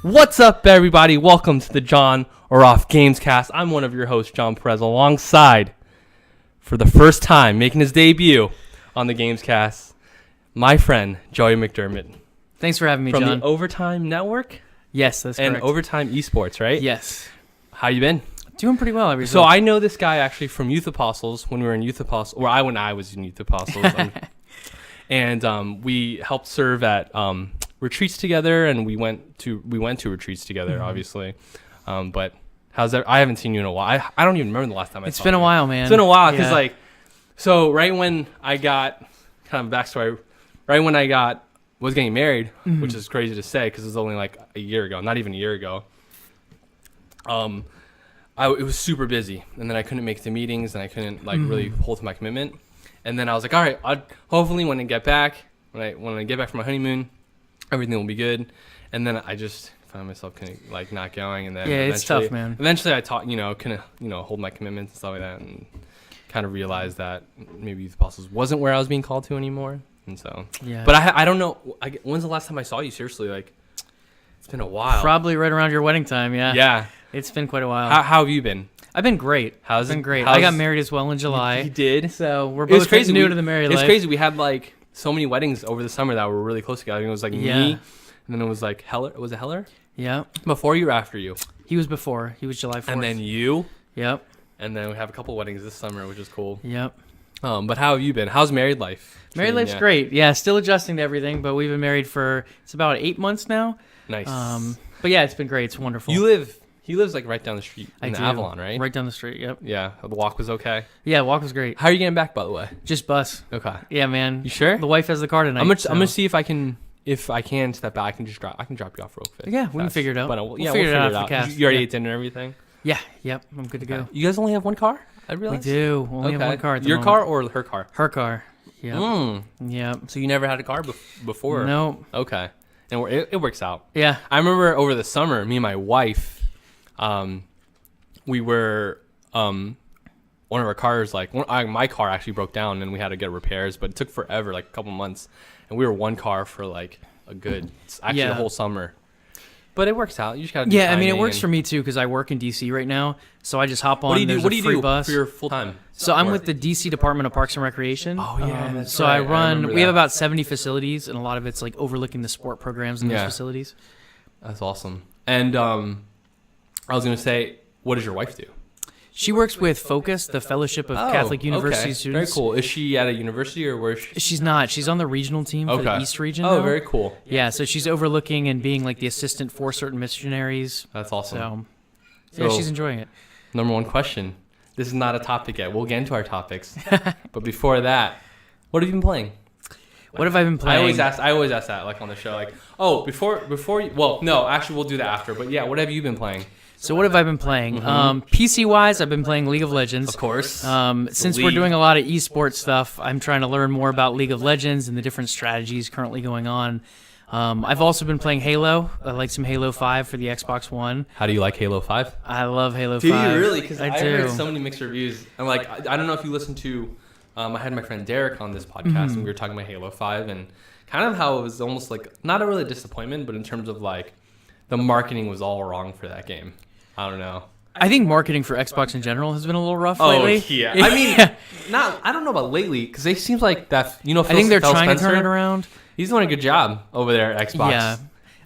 What's up, everybody? Welcome to the jON or Off Gamescast. I'm one of your hosts, John Perez, alongside, for the first time, making his debut on the Gamecast, my friend, Joey McDermott. Thanks for having me, From John. the Overtime Network? Yes, that's correct. And Overtime Esports, right? Yes. How you been? Doing pretty well. So I know this guy actually from Youth Apostles when we were in Youth Apostles, or when I was in Youth Apostles. And we helped serve at retreats together, and we went to retreats together, obviously. But how's that? I haven't seen you in a while. I don't even remember the last time I saw you. It's been a while, man. It's been a while because so right when I got, kind of backstory, right when I was getting married, which is crazy to say because it was only like a year ago, not even a year ago. It was super busy, and then I couldn't make the meetings, and I couldn't really hold to my commitment. And then I was like, all right, hopefully when I get back from my honeymoon, everything will be good. And then I just found myself kind of not going. And then it's tough, man. Eventually I couldn't hold my commitments and stuff like that, and kind of realized that maybe Youth Apostles wasn't where I was being called to anymore. And so, yeah. But I don't know. When's the last time I saw you? Seriously, it's been a while. Probably right around your wedding time. Yeah. Yeah. It's been quite a while. How have you been? I've been great. How's it been great? how's- I got married as well in July. You did? So we're both new to the married life. It's crazy. We had so many weddings over the summer that were really close together. I think it was me, and then it was Heller. Was it Heller? Yeah. Before you or after you? He was before. He was July 4th. And then you? Yep. And then we have a couple weddings this summer, which is cool. Yep. But how have you been? How's married life? Married life's great. Yeah, still adjusting to everything, but we've been married for, it's about 8 months now. Nice. But yeah, it's been great. It's wonderful. He lives right down the street in Avalon, right? Right down the street, yep. Yeah, the walk was okay? Yeah, walk was great. How are you getting back, by the way? Just bus. Okay. Yeah, man. You sure? The wife has the car tonight. I'm gonna see if I can step back. I can drop you off real quick. Yeah, we can figure it out. But we'll figure it out after cast. You already ate dinner and everything? Yeah, yep. I'm good to go. You guys only have one car? I realized. We do. Only have one car at the Your moment. car or her car? Her car. Yeah. Yep. So you never had a car before? No. Okay. And it works out. Yeah. I remember over the summer, me and my wife, we were, one of our cars, my car actually broke down and we had to get repairs, but it took forever, a couple months. And we were one car for the whole summer. But it works out. You just gotta do I mean, it works for me too because I work in DC right now, so I just hop on. What do you do for your full time? So I'm with the DC Department of Parks and Recreation. Oh yeah, that's so right. I run. We have about 70 facilities, and a lot of it's overlooking the sport programs in those facilities. That's awesome. And I was gonna say, what does your wife do? She works with Focus, the Fellowship of Catholic University Students. Very cool. Is she at a university or where? She's not. She's on the regional team for the East region. Oh, now. very cool. Yeah, so she's overlooking and being the assistant for certain missionaries. That's awesome. So she's enjoying it. Number one question. This is not a topic yet. We'll get into our topics. But before that, what have you been playing? What have I been playing? I always ask that on the show. Before you, well, no, actually we'll do that after. But yeah, what have you been playing? So what have I been playing? PC-wise, I've been playing League of Legends. Of course. Since we're doing a lot of esports stuff, I'm trying to learn more about League of Legends and the different strategies currently going on. I've also been playing Halo. I like some Halo 5 for the Xbox One. How do you like Halo 5? I love Halo 5. Do you really? Because I do. heard so many mixed reviews. And I don't know if you listened to, I had my friend Derek on this podcast, and we were talking about Halo 5 and kind of how it was almost not a really disappointment, but in terms of the marketing was all wrong for that game. I don't know. I think marketing for Xbox in general has been a little rough lately. Oh, yeah. I mean, I don't know about lately, because it seems like that, I think they're trying to turn it around. He's doing a good job over there at Xbox. Yeah.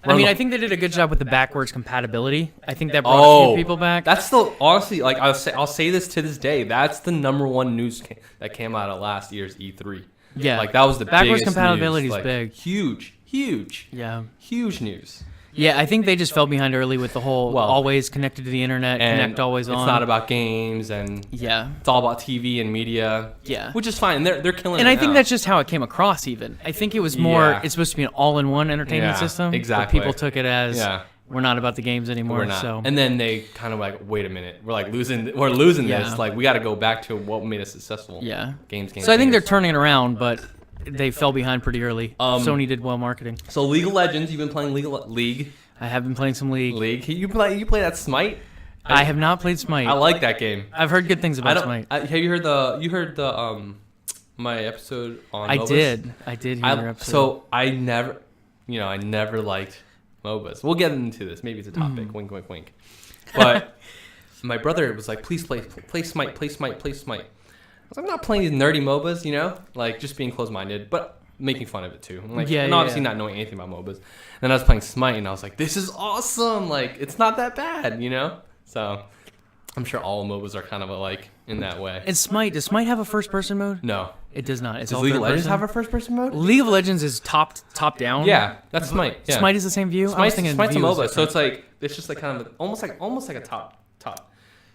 I think they did a good job with the backwards compatibility. I think that brought a few people back. That's still, honestly, I'll say this to this day, that's the number one news that came out of last year's E3. Yeah. That was the backwards biggest compatibility news. is big. Huge. Yeah. Huge news. Yeah, I think they just fell behind early with the whole always connected to the internet, connect always on. It's not about games, and it's all about TV and media. Yeah, which is fine. They're killing it. And I think that's just how it came across. Even I think it was more. It's supposed to be an all-in-one entertainment system. Exactly. But people took it as we're not about the games anymore. We're not. So. And then they kind of wait a minute. We're losing this. We got to go back to what made us successful. Yeah. Games. So I think they're turning it around, but they fell behind pretty early. Sony did well marketing. So League of Legends, you've been playing League. I have been playing some League. You play that Smite? I have not played Smite. I like that game. I've heard good things about Smite. Have you heard the my episode on I Novus? did. I did hear your episode. So I never liked MOBAs. We'll get into this. Maybe it's a topic. Wink, wink, wink. But my brother was like, please play Smite, play Smite, play Smite. I was like, I'm not playing these nerdy MOBAs, you know? Like, just being closed-minded, but making fun of it, too. Like, and obviously not knowing anything about MOBAs. And I was playing Smite, and I was like, this is awesome. Like, it's not that bad, you know? So I'm sure all MOBAs are kind of like in that way. And Smite, does Smite have a first-person mode? No. It does not. It's Does all League of Legends third-person? have a first-person mode? League of Legends is top-down. Yeah, that's Smite. Yeah. Smite is the same view? Smite's a view MOBA, is so it's like, it's just like kind of almost like a top.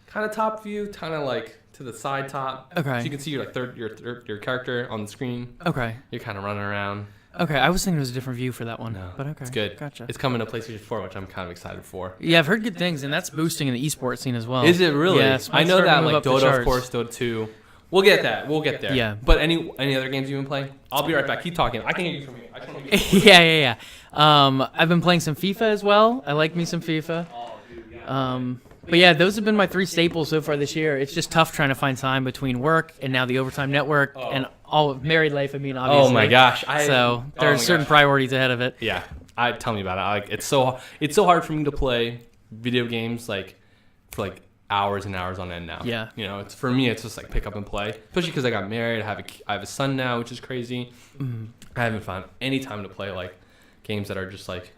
Kind of top view, kind of like to the side top. Okay. So you can see your character on the screen. Okay. You're kind of running around. Okay, I was thinking it was a different view for that one. No, but okay. It's good. Gotcha. It's coming to PlayStation 4, which I'm kind of excited for. Yeah, I've heard good things, and that's boosting in the esports scene as well. Is it really? Yeah, I know that, like the Dota, charts. of course, Dota 2. We'll get that. We'll get there. Yeah. But any other games you've been playing? I'll be right back. Keep talking. I can hear you from here. I can hear you. Yeah. I've been playing some FIFA as well. I like me some FIFA. Oh, dude, yeah. But yeah, those have been my 3 staples so far this year. It's just tough trying to find time between work and now the Overtime Network and all of married life. I mean, obviously. Oh my gosh. So there are certain priorities ahead of it. Yeah. Tell me about it. It's so hard for me to play video games like for like hours and hours on end now. Yeah. You know, for me, it's just like pick up and play. Especially because I got married. I have a son now, which is crazy. I haven't found any time to play like games that are just like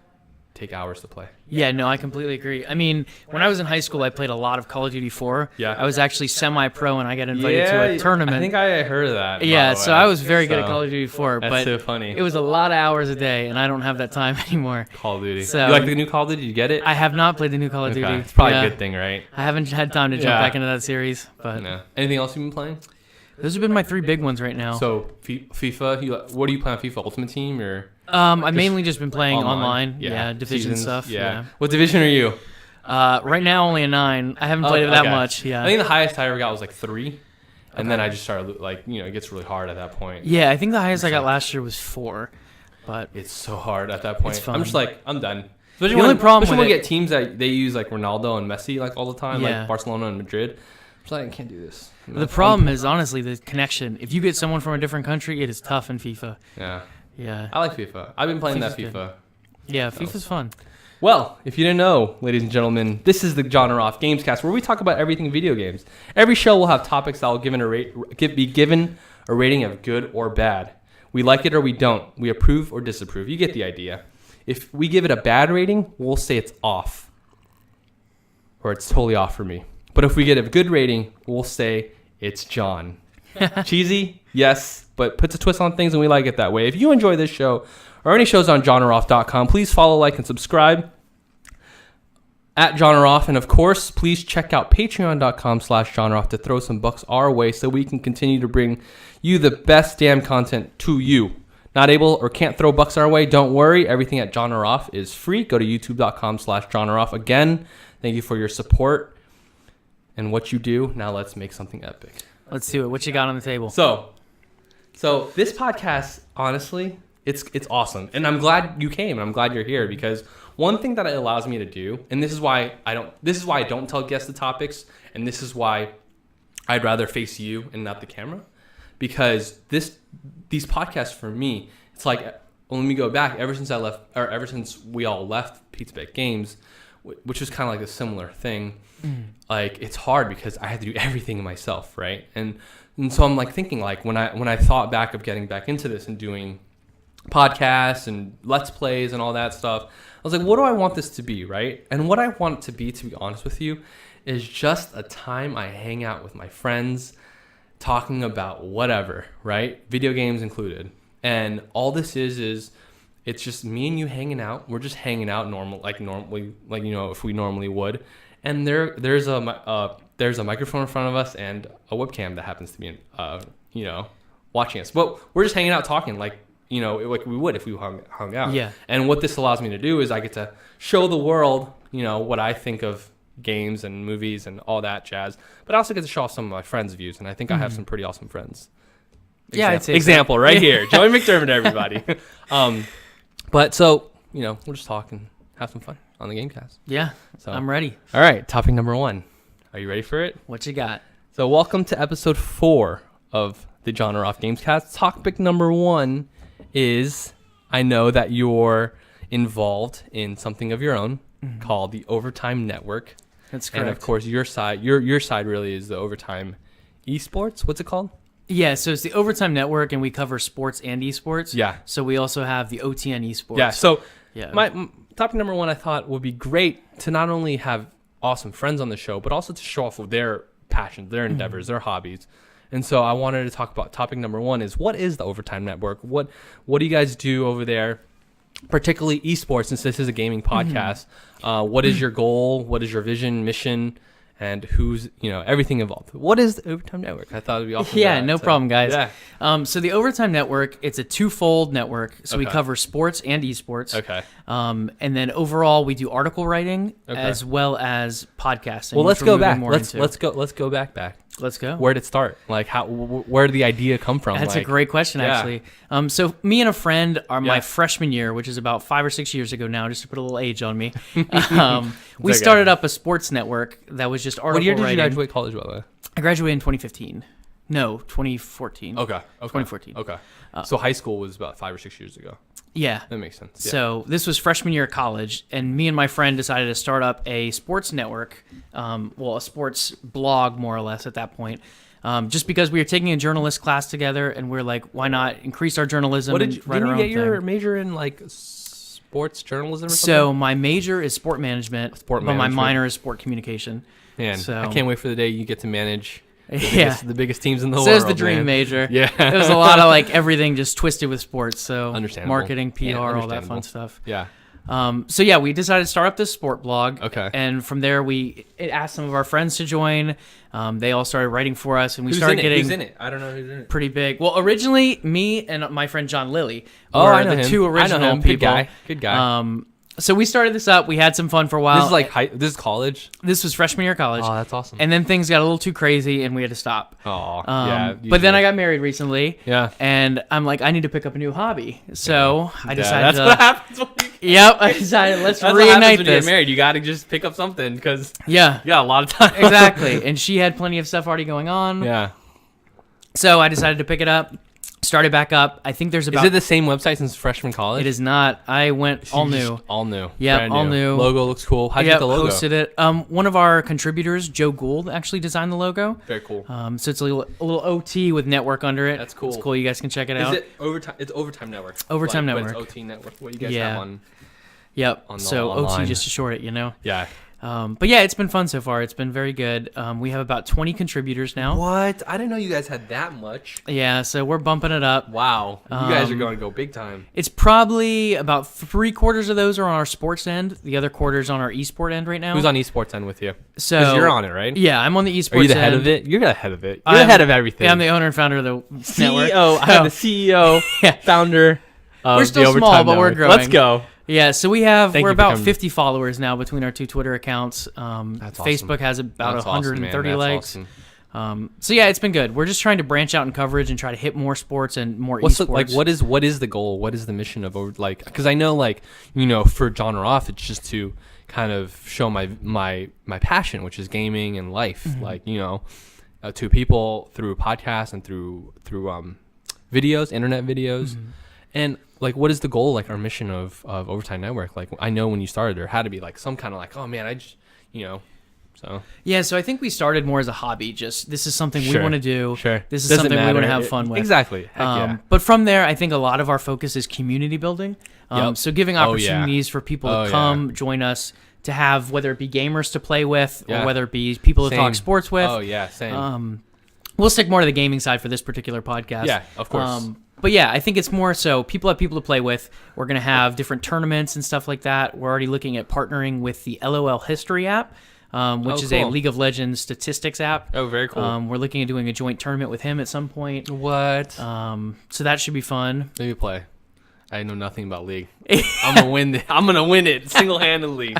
take hours to play. Yeah, no, I completely agree. I mean, when I was in high school, I played a lot of Call of Duty 4. Yeah. I was actually semi-pro, and I got invited to a tournament. I think I heard of that. Yeah, so I was very good at Call of Duty 4. That's but so funny. It was a lot of hours a day, and I don't have that time anymore. Call of Duty. So, you like the new Call of Duty? Did you get it? I have not played the new Call of Duty. It's probably a good thing, right? I haven't had time to jump back into that series. But no. Anything else you've been playing? Those have been my 3 big ones right now. So FIFA, what do you play on FIFA? Ultimate Team or? I've mainly just been playing online. Yeah, division Seasons, stuff. Yeah. What division are you? Right now, only a 9. I haven't played it that much. Yeah. I think the highest I ever got was like 3, and then I just started like it gets really hard at that point. Yeah, I think the highest I got last year was 4, but it's so hard at that point. It's fun. I'm just like I'm done. Especially the only problem when with we get teams that they use like Ronaldo and Messi like all the time, like Barcelona and Madrid. I'm just like I can't do this. The problem is honestly the connection. If you get someone from a different country, it is tough in FIFA. Yeah. Yeah. I like FIFA. I've been playing that FIFA. Good. Yeah, FIFA's fun. Well, if you didn't know, ladies and gentlemen, this is the jON Off Gamescast, where we talk about everything video games. Every show will have topics that will be given a rating of good or bad. We like it or we don't. We approve or disapprove. You get the idea. If we give it a bad rating, we'll say it's off. Or it's totally off for me. But if we get a good rating, we'll say it's jON. Cheesy? Yes, but puts a twist on things and we like it that way. If you enjoy this show or any shows on jonoff.com, please follow, like, and subscribe at jonoff. And of course, please check out patreon.com/jonoff to throw some bucks our way so we can continue to bring you the best damn content to you. Not able or can't throw bucks our way? Don't worry. Everything at jonoff is free. Go to youtube.com/jonoff. Again, thank you for your support and what you do. Now let's make something epic. Let's do it. What you got on the table? So this podcast, honestly, it's awesome, and I'm glad you came, and I'm glad you're here because one thing that it allows me to do, and this is why I don't tell guests the topics, and this is why I'd rather face you and not the camera, because these podcasts for me, it's like, well, let me go back. Ever since we all left Pizza Bake Games, which was kind of like a similar thing. Like it's hard because I had to do everything myself, right? And so I'm like thinking like when I thought back of getting back into this and doing podcasts and let's plays and all that stuff, I was like, what do I want this to be, right? And what I want it to be honest with you, is just a time I hang out with my friends, talking about whatever, right? Video games included. And all this is it's just me and you hanging out. We're just hanging out normally, if we normally would. And there's a microphone in front of us and a webcam that happens to be watching us. But we're just hanging out talking like we would if we hung out. Yeah. And what this allows me to do is I get to show the world, what I think of games and movies and all that jazz. But I also get to show off some of my friends' views, and I think I have some pretty awesome friends. I'd say example so. Right here. Joey McDermott, everybody. But so, we'll just talk and have some fun on the Gamecast. Yeah, so I'm ready. All right, topic number 1. Are you ready for it? What you got? So welcome to episode 4 of the jON Off Gamescast. Topic number 1 is, I know that you're involved in something of your own called the Overtime Network. That's correct. And of course, your side really is the Overtime Esports. What's it called? Yeah, so it's the Overtime Network, and we cover sports and esports. Yeah. So we also have the OTN esports. Yeah. So yeah. my topic number one, I thought would be great to not only have awesome friends on the show, but also to show off of their passions, their endeavors, their hobbies. And so I wanted to talk about topic number one is, what is the Overtime Network? What do you guys do over there, particularly esports, since this is a gaming podcast? What is your goal? What is your vision, mission? And who's, everything involved. What is the Overtime Network? I thought it'd be awesome. Yeah, no problem, guys. Yeah. So the Overtime Network, it's a twofold network. So we Okay. cover sports and esports. Okay. And then overall, we do article writing as well as podcasting. Well, which let's we're go moving back. more Let's into. go back. Let's go. Where did it start? Like, where did the idea come from? That's a great question, yeah. actually. So me and a friend are my Yeah. freshman year, which is about 5 or 6 years ago now, just to put a little age on me. We okay. started up a sports network that was just article What year did writing. you graduate college, by the way? I graduated in 2015. No, 2014. Okay. 2014. Okay. So high school was about 5 or 6 years ago. Yeah. That makes sense. Yeah. So this was freshman year of college, and me and my friend decided to start up a sports network, a sports blog, more or less, at that point. Just because we were taking a journalist class together, and we're like, why not increase our journalism What and did write you our get own your thing? major in, like sports journalism or So something? my major is sport management, but my management. minor is sport communication. Man, so- I can't wait for the day you get to manage Yeah. the biggest teams in the world. So is the dream man. major. Yeah. It was a lot of like everything just twisted with sports. So Understandable. marketing, PR, Yeah, all that understandable. fun stuff. Yeah. So yeah, we decided to start up this sport blog. Okay. And from there, we asked some of our friends to join. They all started writing for us, and we Who's started in it? getting Who's in it? I don't know who's in it. pretty big. Well, originally, me and my friend John Lilly Oh, were I know the him. two I know original him. people. Good guy. So we started this up. We had some fun for a while. This is like this is college. This was freshman year of college. Oh, that's awesome. And then things got a little too crazy, and we had to stop. Oh, yeah. But then I got married recently. Yeah. And I'm like, I need to pick up a new hobby. So I decided that's to. what happens when you Yep, I decided let's That's what happens reignite when you get this. married. You got to just pick up something because Yeah, you got a lot of time. exactly. And she had plenty of stuff already going on. Yeah. So I decided to pick it up. Started back up. I think there's about. Is it the same website since freshman college? It is not. I went all new. All new. Yep, Brand all new. Logo looks cool. How'd you Yep, get the logo? posted it. One of our contributors, Joe Gould, actually designed the logo. Very cool. So it's a little OT with network under it. That's cool. It's cool. You guys can check it out. Is it Overtime? It's Overtime Network. Overtime But Network. it's OT Network. What do you guys Yeah. have on? Yep. on the So OT online. just to short it, Yeah. But yeah, it's been fun so far. It's been very good. We have about 20 contributors now. What? I didn't know you guys had that much. Yeah, so we're bumping it up. Wow. You guys are going to go big time. It's probably about 3/4 of those are on our sports end. The other quarter's on our esport end right now. Who's on esports end with you? So Because you're on it, right? Yeah, I'm on the esports Are you the end. head of it? You're the head of it. You're the head of everything. Yeah, I'm the owner and founder of the network. CEO. I'm the CEO, Yeah. founder. Of We're still the small, Overtime but we're Network. growing. Let's go. Yeah, so we're Thank you for about coming. 50 followers now between our two Twitter accounts. That's awesome. Facebook has about That's awesome, 130 man. That's likes. awesome. So yeah, it's been good. We're just trying to branch out in coverage and try to hit more sports and more What's esports. what is the goal? What is the mission of because I know for John or Off, it's just to kind of show my passion, which is gaming and life, to people through podcasts and through videos, internet videos, and what is the goal? Our mission of Overtime Network. I know when you started, there had to be some kind of oh man, I just So Yeah, so I think we started more as a hobby. Just this is something we Sure. want to do. Sure. This is Doesn't something we want to matter. have fun with. Exactly. Heck yeah. But from there, I think a lot of our focus is community building. Yep. So giving Oh, yeah. opportunities for people Oh, to yeah. come join us, to have whether it be gamers to play with Yeah. or whether it be people to Same. talk sports with. Oh yeah, same. We'll stick more to the gaming side for this particular podcast. Yeah, of course. But yeah, I think it's more so people have people to play with. We're going to have different tournaments and stuff like that. We're already looking at partnering with the LOL History app, which is a cool. League of Legends statistics app. Oh, very cool. We're looking at doing a joint tournament with him at some point. What? So that should be fun. Maybe play. I know nothing about League. I'm gonna win. I'm gonna win it single-handedly.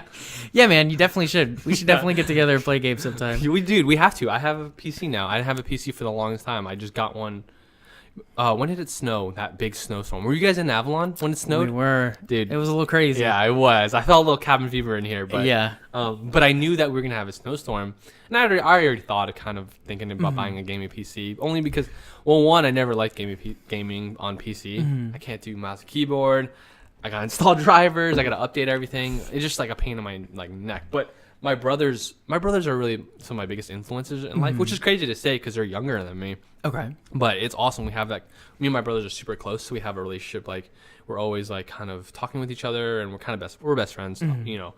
Yeah, man, you definitely should. We should definitely get together and play games sometime. We have to. I have a PC now. I didn't have a PC for the longest time. I just got one. When did it snow? That big snowstorm. Were you guys in Avalon when it snowed? We were. Dude. It was a little crazy. Yeah, I was. I felt a little cabin fever in here, but Yeah. But I knew that we were gonna have a snowstorm, and I already thought of kind of thinking about buying a gaming PC, only because, well, one, I never liked gaming on PC. I can't do mouse and keyboard. I gotta install drivers. I gotta update everything. It's just like a pain in my like neck. But my brothers are really some of my biggest influences in life, which is crazy to say because they're younger than me. Okay. But it's awesome. We have that. Me and my brothers are super close, so we have a relationship. Like we're always like kind of talking with each other, and we're best friends. You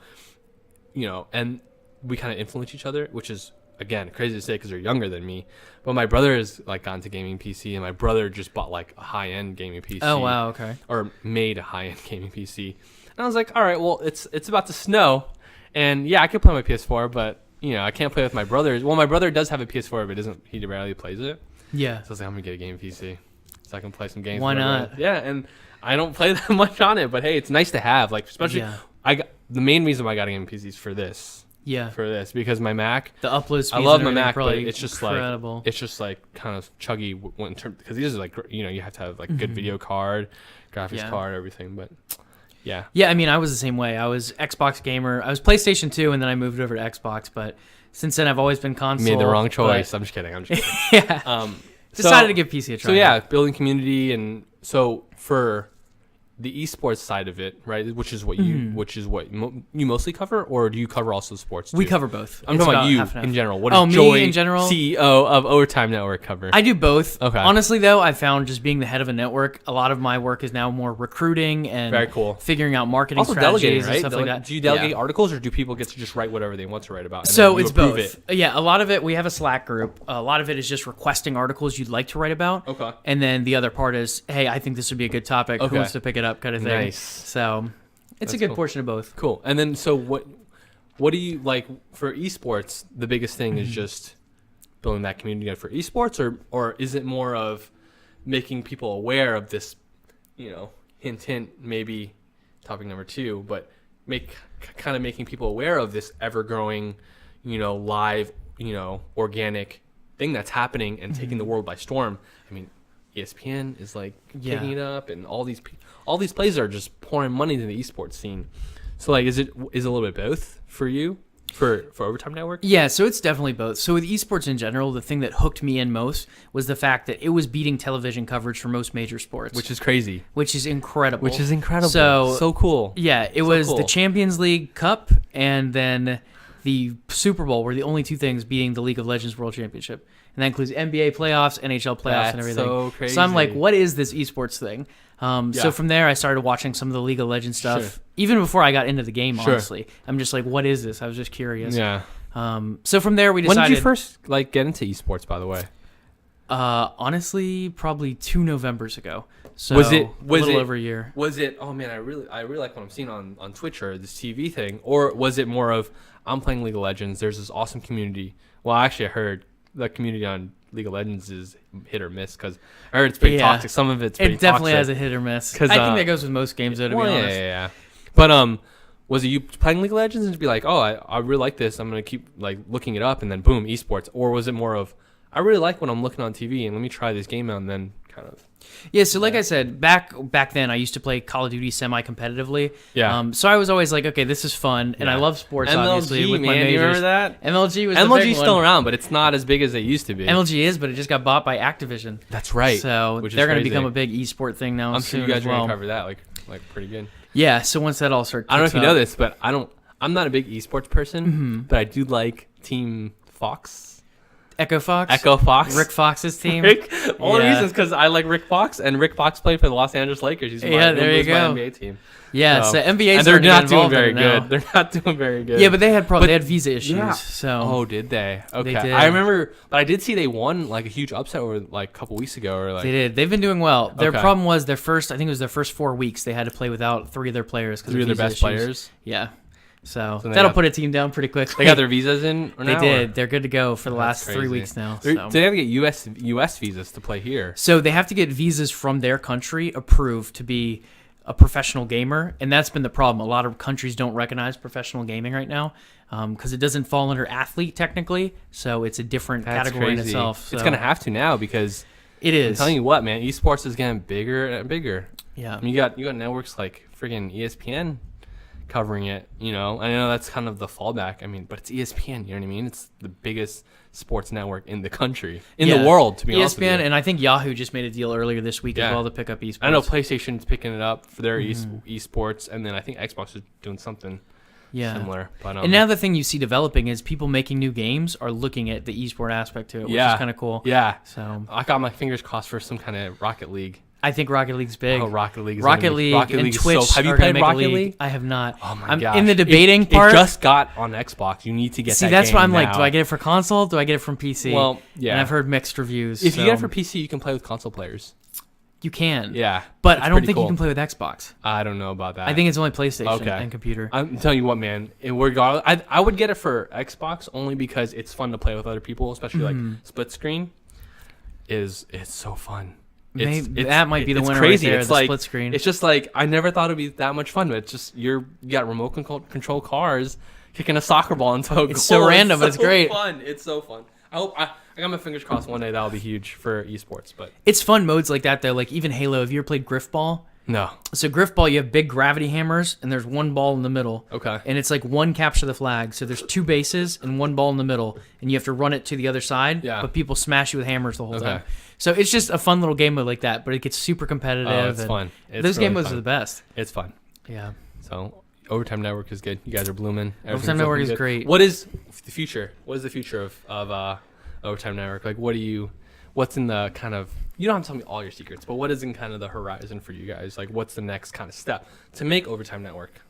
know, and we kind of influence each other, which is again crazy to say because they're younger than me. But my brother has like gone to gaming PC, and my brother just bought like a high end gaming PC. Oh wow, okay. Or made a high end gaming PC, and I was like, all right, well, it's about to snow, and yeah, I can play my PS4, but you know, I can't play with my brothers. Well, my brother does have a PS4, but he rarely plays it. Yeah. So I was like, I'm gonna get a gaming PC so I can play some games. Why not? Yeah, and I don't play that much on it, but hey, it's nice to have. Like especially, the main reason why I got a gaming PC is for this. Yeah. For this, because my Mac, the upload speeds. I love my Mac, but it's just incredible. like kind of chuggy in terms because these are like you have to have like good video card, graphics card, everything. But yeah. Yeah, I mean, I was the same way. I was Xbox gamer. I was PlayStation 2, and then I moved over to Xbox. But since then, I've always been console. You made the wrong choice. I'm just kidding. Yeah. Decided to give PC a try. So yeah, building community, and so for the esports side of it, right? Which is what you mostly cover, or do you cover also sports too? We cover both. I'm talking about you in general. What does me in general? CEO of Overtime Network cover? I do both. Okay. Honestly, though, I found just being the head of a network, a lot of my work is now more recruiting and very cool. Figuring out marketing also strategies right? and stuff like that. Do you delegate articles, or do people get to just write whatever they want to write about? So it's both. Yeah, a lot of it, we have a Slack group. A lot of it is just requesting articles you'd like to write about. Okay. And then the other part is, hey, I think this would be a good topic. Who wants to pick it up, kind of thing. Nice. So it's a good portion of both. Cool. And then so what do you like for esports? The biggest thing is just building that community for esports, or is it more of making people aware of this, hint, maybe topic number 2, but kind of making people aware of this ever growing, live, organic thing that's happening and taking the world by storm. I mean, ESPN is like picking it up, and all these plays are just pouring money into the esports scene. So like, is it a little bit both for you for Overtime Network? Yeah, so it's definitely both. So with esports in general, the thing that hooked me in most was the fact that it was beating television coverage for most major sports, which is crazy, which is incredible. So cool. Yeah, it was the Champions League Cup and then the Super Bowl were the only two things beating the League of Legends World Championship. And that includes NBA playoffs, NHL playoffs, and everything. So crazy. So I'm like, what is this esports thing? So from there, I started watching some of the League of Legends stuff. Sure. Even before I got into the game, honestly. I'm just like, what is this? I was just curious. Yeah. So from there, we decided... When did you first get into esports, by the way? Honestly, probably 2 Novembers ago. So was it a little over a year. Was it, oh man, I really like what I'm seeing on Twitch or this TV thing, or was it more of, I'm playing League of Legends, there's this awesome community. Well, actually, I heard the community on League of Legends is hit or miss, because I heard it's pretty toxic. Some of it's pretty toxic. It definitely has a hit or miss. I think that goes with most games, though, to be honest. Yeah. But was it you playing League of Legends and be like, oh, I really like this, I'm going to keep like looking it up, and then boom, esports? Or was it more of, I really like what I'm looking on TV, and let me try this game out, and then kind of... Yeah, so like I said, back then I used to play Call of Duty semi-competitively. Yeah. So I was always like, okay, this is fun, and I love sports, obviously, with my majors. You remember that? MLG was the big one. Still around, but it's not as big as it used to be. MLG is, but it just got bought by Activision. That's right. So they're going to become a big esport thing now. I'm sure you guys are going to cover that like pretty good. Yeah, so once that all starts, I don't know if you know this, but I'm not a big esports person, but I do like Team Fox. Echo Fox? Rick Fox's team? All the reasons because I like Rick Fox, and Rick Fox played for the Los Angeles Lakers. He's my NBA team. Yeah, so NBA, and they're not doing very good. They're not doing very good. Yeah, but they had visa issues. Yeah. So. Oh, did they? Okay, they did. I remember, but I did see they won like a huge upset over like a couple weeks ago. Or like they did. They've been doing well. Their problem was I think it was their first 4 weeks they had to play without 3 of their players because 3 of their best players. Yeah. So that'll put a team down pretty quickly. They got their visas in? They did. They're good to go for the last 3 weeks now. So. They have to get U.S. visas to play here. So they have to get visas from their country approved to be a professional gamer, and that's been the problem. A lot of countries don't recognize professional gaming right now because it doesn't fall under athlete technically, so it's a different category in itself. So. It's going to have to now because it is. I'm telling you what, man, esports is getting bigger and bigger. Yeah. I mean, you got networks like friggin' ESPN covering it. You know, I know that's kind of the fallback. I mean, but it's ESPN. You know what I mean? It's the biggest sports network in the country, in the world. To be honest with you. ESPN, and I think Yahoo just made a deal earlier this week as well to pick up esports. I know PlayStation's picking it up for their esports, and then I think Xbox is doing something similar. But, and now the thing you see developing is people making new games are looking at the esport aspect to it, which is kind of cool. Yeah. So I got my fingers crossed for some kind of Rocket League. I think Rocket League's big. Oh, Rocket League. Rocket League and Twitch. Have you played Rocket League? I have not. Oh my gosh. I'm in the debating part. It just got on Xbox. You need to get that. See, that's game what I'm now. like. Do I get it for console? Do I get it from PC? Well, yeah. And I've heard mixed reviews. If you get it for PC, you can play with console players. You can. Yeah. But I don't think you can play with Xbox. I don't know about that. I think it's only PlayStation and computer. I'm telling you what, man. Regardless, I would get it for Xbox only because it's fun to play with other people, especially like split screen. It's so fun. That might be the winner crazy. right there, it's the like, split screen. It's just like, I never thought it'd be that much fun, but it's just, you got remote control cars kicking a soccer ball into a goal. It's so random, but it's great. Fun. It's so fun. I got my fingers crossed one day that'll be huge for esports, but it's fun modes like that though. Like even Halo, have you ever played Griffball? No. So Griffball, you have big gravity hammers, and there's one ball in the middle. Okay. And it's like one capture the flag. So there's two bases and one ball in the middle, and you have to run it to the other side. Yeah. But people smash you with hammers the whole time. So it's just a fun little game mode like that, but it gets super competitive. Oh, it's fun. Those game modes are the best. It's fun. Yeah. So Overtime Network is good. You guys are blooming. Overtime Network is great. What is the future? What is the future of Overtime Network? Like, what's in the kind of, you don't have to tell me all your secrets, but what is in kind of the horizon for you guys? Like, what's the next kind of step to make Overtime Network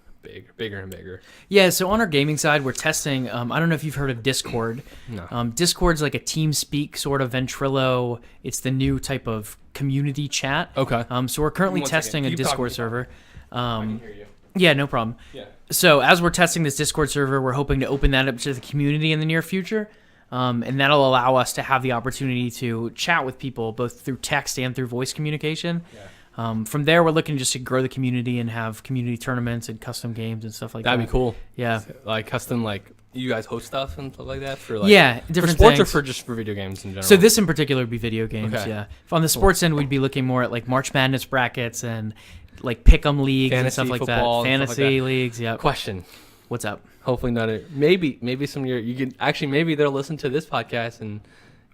bigger and bigger? Yeah, so on our gaming side, we're testing, I don't know if you've heard of Discord. No. Discord's like a TeamSpeak sort of Ventrilo. It's the new type of community chat. Okay. So we're currently testing a Discord server. I can hear you. Yeah, no problem. Yeah. So as we're testing this Discord server, we're hoping to open that up to the community in the near future. And that'll allow us to have the opportunity to chat with people both through text and through voice communication. Yeah. From there, we're looking just to grow the community and have community tournaments and custom games and stuff like that. That'd be cool. Yeah. Like custom, like you guys host stuff and stuff like that for like different for sports things. or for video games in general. So this in particular would be video games. Okay. Yeah. On the sports end, we'd be looking more at like March Madness brackets and like pick'em leagues and stuff like that. Fantasy leagues. Yeah. Question. What's up? Hopefully not. Maybe some of you can actually, maybe they'll listen to this podcast and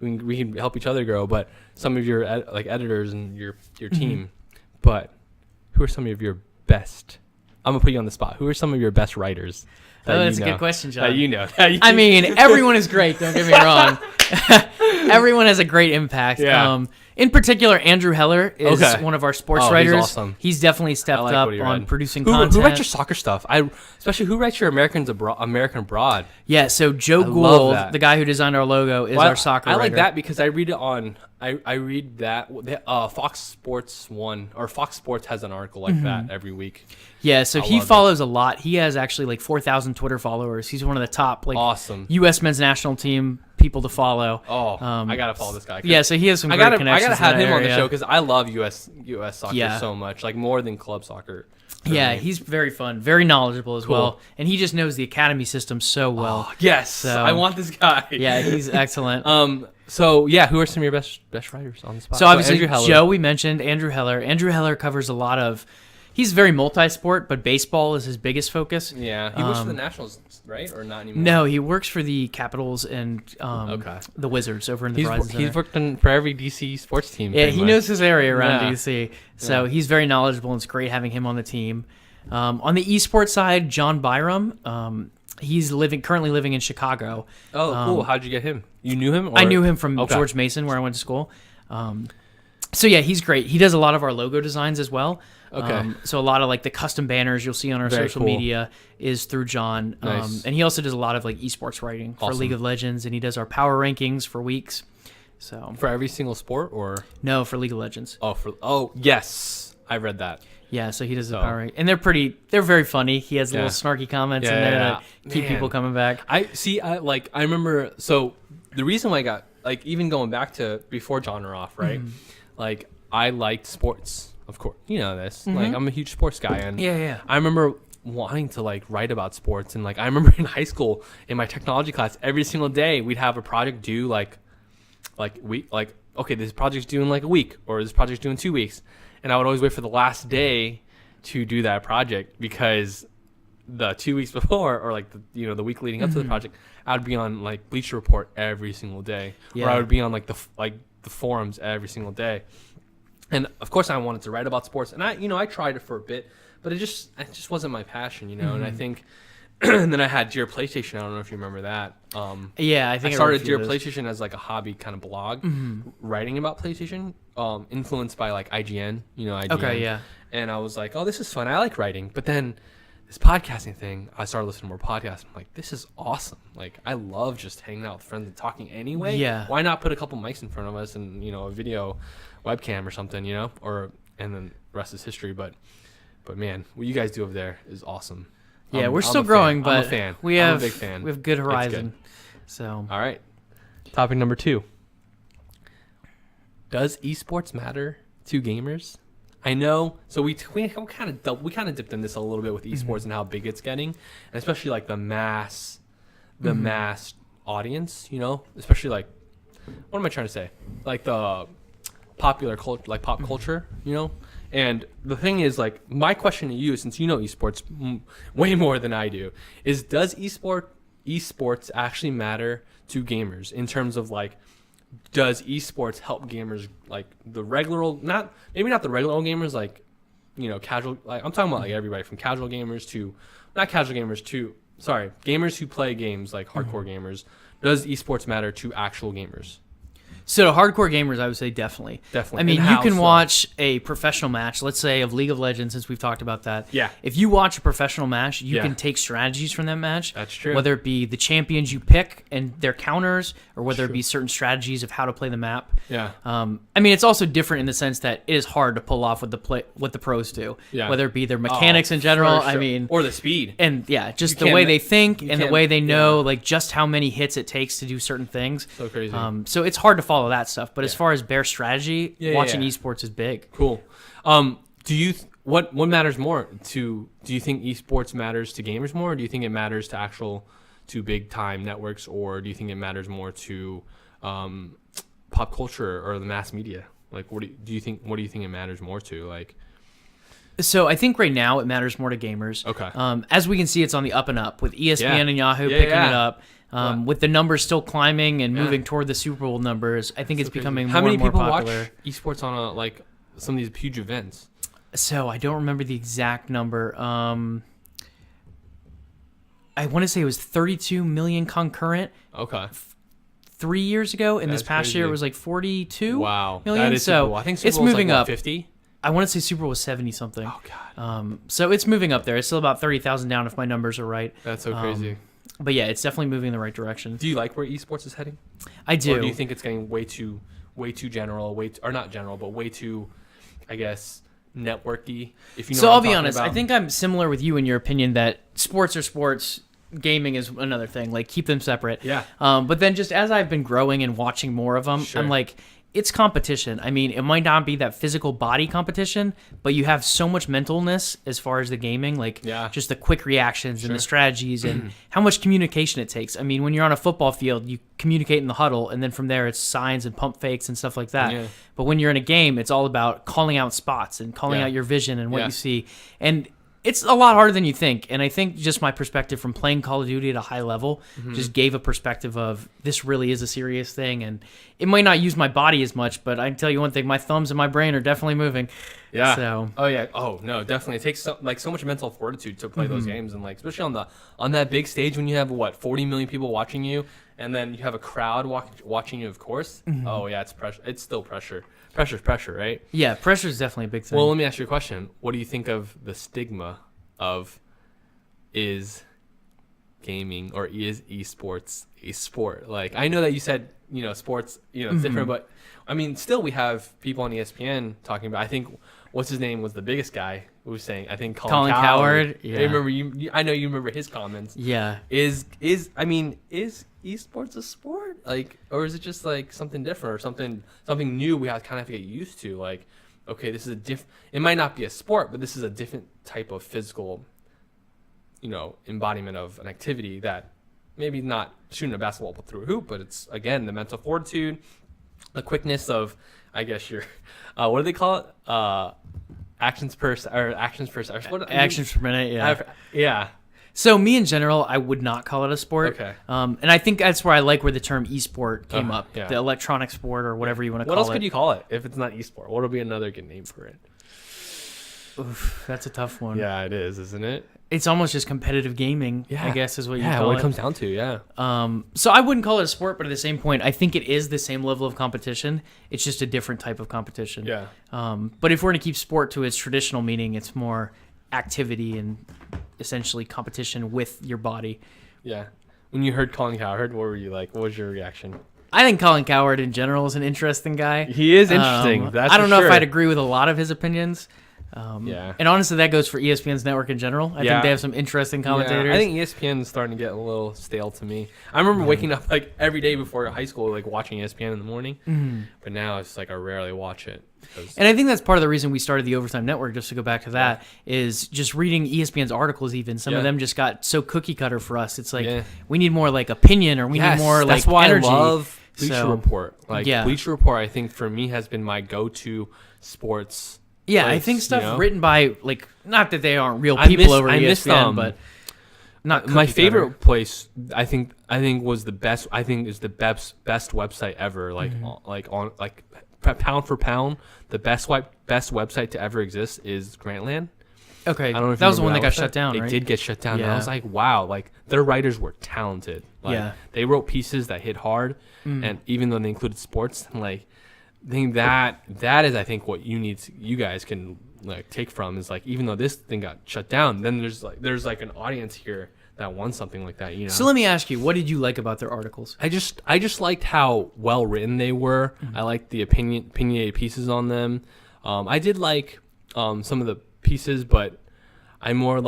we can help each other grow. But some of your like editors and your team. But who are some of your best? I'm gonna put you on the spot. Who are some of your best writers? That's a good question, John. That you know. I mean, everyone is great. Don't get me wrong. Everyone has a great impact. Yeah. In particular, Andrew Heller is one of our sports writers. He's awesome. He's definitely stepped up on producing who content. Who writes your soccer stuff? Especially who writes your American Abroad? Yeah, so Joe Gould, the guy who designed our logo, is our soccer writer. I like that because I read it on. I read that Fox Sports Fox Sports has an article like that every week. Yeah, so he follows a lot. He has actually like 4,000 Twitter followers. He's one of the top awesome U.S. men's national team people to follow. I gotta follow this guy. Yeah, so he has some great connections. I gotta have him on the area. show because I love U.S. soccer so much, like more than club soccer. Yeah, he's very fun, very knowledgeable as well, and he just knows the academy system so well. Oh, yes, so, I want this guy. Yeah, he's excellent. So yeah, who are some of your best writers on the spot? So obviously Joe, we mentioned Andrew Heller. Andrew Heller covers a lot of. He's very multi-sport, but baseball is his biggest focus. Yeah, he works for the Nationals, right, or not anymore? No, he works for the Capitals and the Wizards over in the Verizon Center. He's worked for every DC sports team. Yeah, he knows his area around DC, so he's very knowledgeable, and it's great having him on the team. On the esports side, John Byram, he's currently living in Chicago. Oh, cool! How'd you get him? You knew him? I knew him from George Mason, where I went to school. So yeah, he's great. He does a lot of our logo designs as well. Okay. So a lot of like the custom banners you'll see on our social media is through John. Nice. And he also does a lot of like esports writing for League of Legends, and he does our power rankings for weeks. So for every single sport, or no, for League of Legends. Yes, I read that. Yeah, so he does the power rank, and they're very funny. He has little snarky comments in there that keep people coming back. I remember. So the reason why I got even going back to before John or off, right? Like I liked sports. Of course, you know this. Like I'm a huge sports guy, and I remember wanting to write about sports, and I remember in high school in my technology class, every single day we'd have a project due okay, this project's due in a week, or this project's due in 2 weeks, and I would always wait for the last day to do that project because the 2 weeks before, or like the week leading up to the project, I would be on like Bleacher Report every single day, or I would be on like the forums every single day. And of course, I wanted to write about sports, and I tried it for a bit, but it just wasn't my passion, And I think, and then I had Dear PlayStation. I don't know if you remember that. I think I started Dear PlayStation as like a hobby kind of blog, writing about PlayStation, influenced by like IGN, IGN. Okay, yeah. And I was like, oh, this is fun. I like writing, but then this podcasting thing, I started listening to more podcasts. I'm like, this is awesome. Like, I love just hanging out with friends and talking anyway. Yeah. Why not put a couple mics in front of us and, a video webcam or something, and then the rest is history. But man, what you guys do over there is awesome. Yeah, we're still growing, but I'm a fan. I'm a big fan. We have good horizon. Good. So. All right. Topic number 2. Does esports matter to gamers? I know. So we kind of dipped in this a little bit with esports and how big it's getting, and especially like the mass audience. Especially like, what am I trying to say? Like the popular culture, like pop culture. And the thing is, like, my question to you, since you know esports way more than I do, is does esports actually matter to gamers in terms of like, does esports help gamers, like the regular, maybe not the regular gamers, like, casual, like I'm talking about like everybody from casual gamers to, not casual gamers to, sorry, gamers who play games like hardcore gamers. Does esports matter to actual gamers? So to hardcore gamers, I would say definitely. Definitely. I mean, you can watch a professional match, let's say of League of Legends, since we've talked about that. Yeah. If you watch a professional match, you can take strategies from that match. That's true. Whether it be the champions you pick and their counters, or whether it be certain strategies of how to play the map. Yeah. I mean, it's also different in the sense that it is hard to pull off what the pros do. Yeah. Whether it be their mechanics in general, sure. I mean, or the speed. And just the way they think and the way they know, yeah. like just how many hits it takes to do certain things. So crazy. So it's hard to follow that stuff. But as far as bare strategy, watching esports is big. Cool. Do you what matters more to? Do you think esports matters to gamers more, or do you think it matters to big time networks, or do you think it matters more to pop culture or the mass media? Like, what do you think? What do you think it matters more to? Like, so I think right now it matters more to gamers. Okay. As we can see, it's on the up and up with ESPN and Yahoo picking it up. With the numbers still climbing and moving toward the Super Bowl numbers, I think it's becoming more and more popular. How many people watch esports on some of these huge events? So I don't remember the exact number. I want to say it was 32 million concurrent. Okay. 3 years ago, and That's this past crazy. year it was like 42 wow. million. That is so Super Bowl. I think Super it's Bowl's moving like, up. 50. I want to say Super Bowl was 70 something. Oh god. So it's moving up there. It's still about 30,000 down if my numbers are right. That's so crazy. But yeah, it's definitely moving in the right direction. Do you like where esports is heading? I do. Or do you think it's getting way too general, or not general, but way too, I guess, networky? If you know. So what I'll I'm be talking honest. about? I think I'm similar with you in your opinion that sports are sports. Gaming is another thing. Like, keep them separate. Yeah. But then just as I've been growing and watching more of them, Sure. I'm like, it's competition. I mean, it might not be that physical body competition, but you have so much mentalness as far as the gaming, like just the quick reactions and the strategies and how much communication it takes. I mean, when you're on a football field, you communicate in the huddle, and then from there it's signs and pump fakes and stuff like that. Yeah. But when you're in a game, it's all about calling out spots and calling out your vision and what you see. And it's a lot harder than you think, and I think just my perspective from playing Call of Duty at a high level just gave a perspective of this really is a serious thing, and it might not use my body as much, but I can tell you one thing, my thumbs and my brain are definitely moving. Yeah. So. Oh yeah. Oh no, definitely. It takes so much mental fortitude to play those games, and especially on that big stage when you have 40 million people watching you, and then you have a crowd watching you. Of course. Oh yeah, it's pressure. It's still pressure. Pressure's pressure, right? Yeah, pressure is definitely a big thing. Well, let me ask you a question. What do you think of the stigma of is gaming or is esports a sport? Like, I know that you said, sports, it's different, but I mean, still we have people on ESPN talking about, I think, what's his name was the biggest guy who was saying, I think Colin Cowherd. Yeah. I remember I know you remember his comments. Yeah. Is esports a sport? Like, or is it just like something different or something new we have to get used to? Like, okay, this is it might not be a sport, but this is a different type of physical, embodiment of an activity that maybe not shooting a basketball through a hoop, but it's, again, the mental fortitude, the quickness of, I guess, your, what do they call it? Actions per minute, yeah. Yeah. So me in general, I would not call it a sport. Okay. And I think that's where I like where the term esport came up. Yeah. The electronic sport or whatever you want to call it. What else could you call it if it's not esport? What would be another good name for it? Oof, that's a tough one. Yeah, it is, isn't it? It's almost just competitive gaming, I guess is what you call it. Yeah, what it comes down to, yeah. So I wouldn't call it a sport, but at the same point, I think it is the same level of competition. It's just a different type of competition. Yeah. But if we're going to keep sport to its traditional meaning, it's more activity and essentially competition with your body. Yeah. When you heard Colin Cowherd, what were you like? What was your reaction? I think Colin Cowherd in general is an interesting guy. He is interesting. That's I don't know sure. if I'd agree with a lot of his opinions. Yeah. And honestly, that goes for ESPN's network in general. I think they have some interesting commentators. Yeah, I think ESPN is starting to get a little stale to me. I remember waking up like every day before high school, like watching ESPN in the morning. But now it's like I rarely watch it. And I think that's part of the reason we started the Overtime Network, just to go back to that, is just reading ESPN's articles even. Some of them just got so cookie cutter for us. It's like, we need more like opinion or we need more like energy. I love Bleacher Report. Like Bleacher Report, I think for me has been my go-to sports. Yeah, place, I think stuff written by, like, not that they aren't real people over ESPN, but not my favorite place. I think was the best. I think is the best website ever. Like pound for pound, the best website to ever exist is Grantland. Okay, I don't know if that was the one that got shut down. They did get shut down. And I was like, wow, like their writers were talented. Like, they wrote pieces that hit hard, and even though they included sports, like. I think that is what you guys can like take from is like even though this thing got shut down, then there's like an audience here that wants something like that, you know. So let me ask you, what did you like about their articles? I just liked how well written they were. I liked the opinionated pieces on them. I did like some of the pieces, but I more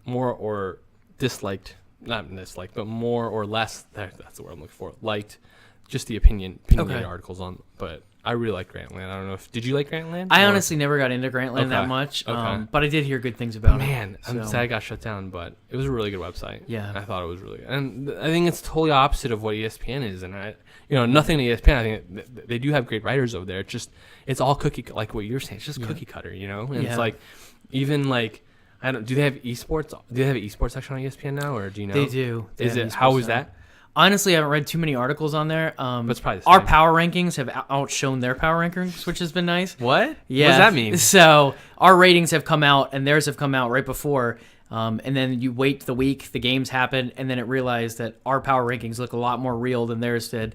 or disliked, not disliked, but more or less. That's the word I'm looking for. Liked. Just the opinionated articles on, but I really like Grantland. I don't know did you like Grantland? I honestly never got into Grantland that much, but I did hear good things about it. Man, I'm sad it got shut down, but it was a really good website. Yeah, I thought it was really good, and I think it's totally opposite of what ESPN is. And nothing to ESPN. I think they do have great writers over there. It's all cookie like what you're saying. It's just cookie cutter, you know. And it's like even like do they have esports? Do they have an esports section on ESPN now, or do you know? They do. How is that? Honestly, I haven't read too many articles on there. But it's probably the our same. power rankings have outshone their power rankings, which has been nice. What? Yeah. What does that mean? So our ratings have come out, and theirs have come out right before. And then you wait the week, the games happen, and then it realized that our power rankings look a lot more real than theirs did.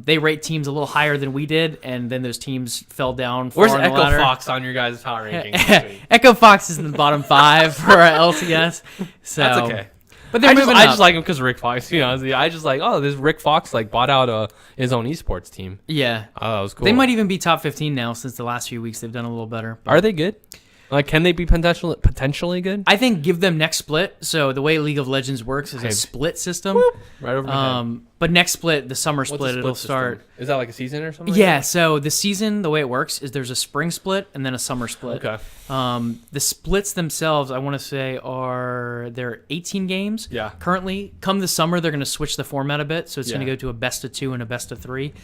They rate teams a little higher than we did, and then those teams fell down. Where's Echo Fox on your guys' power rankings? Echo Fox is in the bottom 5 for our LCS. So that's okay. But I just like him because Rick Fox. You know, I just like this Rick Fox like bought out his own esports team. Yeah, that was cool. They might even be top 15 now since the last few weeks they've done a little better. Are they good? Like, can they be potentially good? I think give them next split. So the way League of Legends works is a split system. Whoop, right over my head. But next split, the summer split, it'll system? start. Is that like a season or something? Yeah. So the season, the way it works is there's a spring split and then a summer split. Okay. The splits themselves, I want to say, they're 18 games. Yeah. Currently, come the summer, they're going to switch the format a bit. So it's going to Yeah. go to a best of 2 and a best of 3.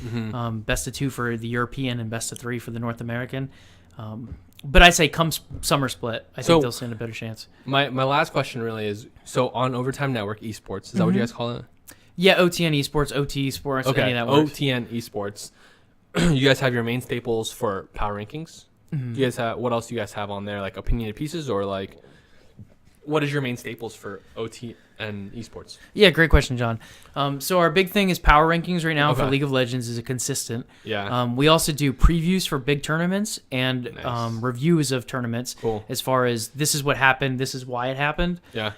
Best of 2 for the European and best of 3 for the North American. But I say come summer split, I think they'll stand a better chance. My last question really is, so on Overtime Network Esports, is that what you guys call it? Yeah, OTN Esports, OT Esports, okay. any of that works. OTN Esports. You guys have your main staples for power rankings? Do you guys have, what else do you guys have on there? Like opinionated pieces or like, what is your main staples for OT and esports? Yeah, great question, John. So our big thing is power rankings right now for League of Legends is a consistent. Yeah. We also do previews for big tournaments and reviews of tournaments. Cool. As far as this is what happened, this is why it happened. Yeah.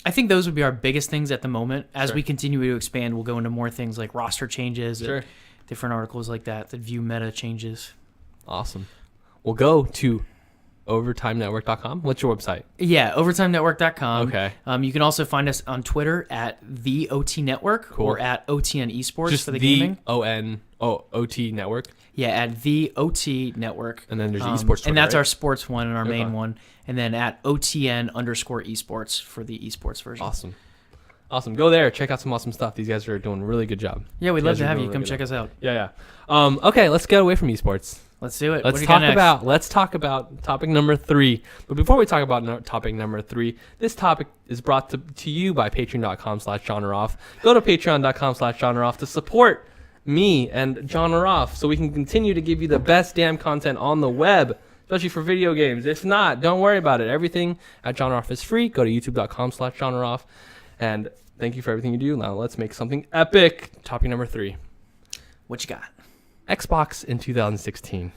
I think those would be our biggest things at the moment. As we continue to expand, we'll go into more things like roster changes, and different articles like that view meta changes. Awesome. We'll go to overtimenetwork.com. What's your website? Yeah, overtimenetwork.com. Okay. You can also find us on Twitter at the OT Network or at OTN Esports just for the gaming. OT Network. Yeah, at the OT Network. And then there's the esports Twitter, and that's right? our sports one and our main one. And then at OTN_esports for the esports version. Awesome. Go there. Check out some awesome stuff. These guys are doing a really good job. Yeah, we'd love to have you. Come check us out. Yeah. Okay, let's get away from esports. Let's do it. Let's talk about topic number 3. But before we talk about topic number 3, this topic is brought to you by patreon.com/genreoff. Go to patreon.com/genreoff to support me and Genre Off so we can continue to give you the best damn content on the web, especially for video games. If not, don't worry about it. Everything at Genre Off is free. Go to youtube.com/genreoff. And thank you for everything you do. Now let's make something epic. Topic number 3. What you got? Xbox in 2016.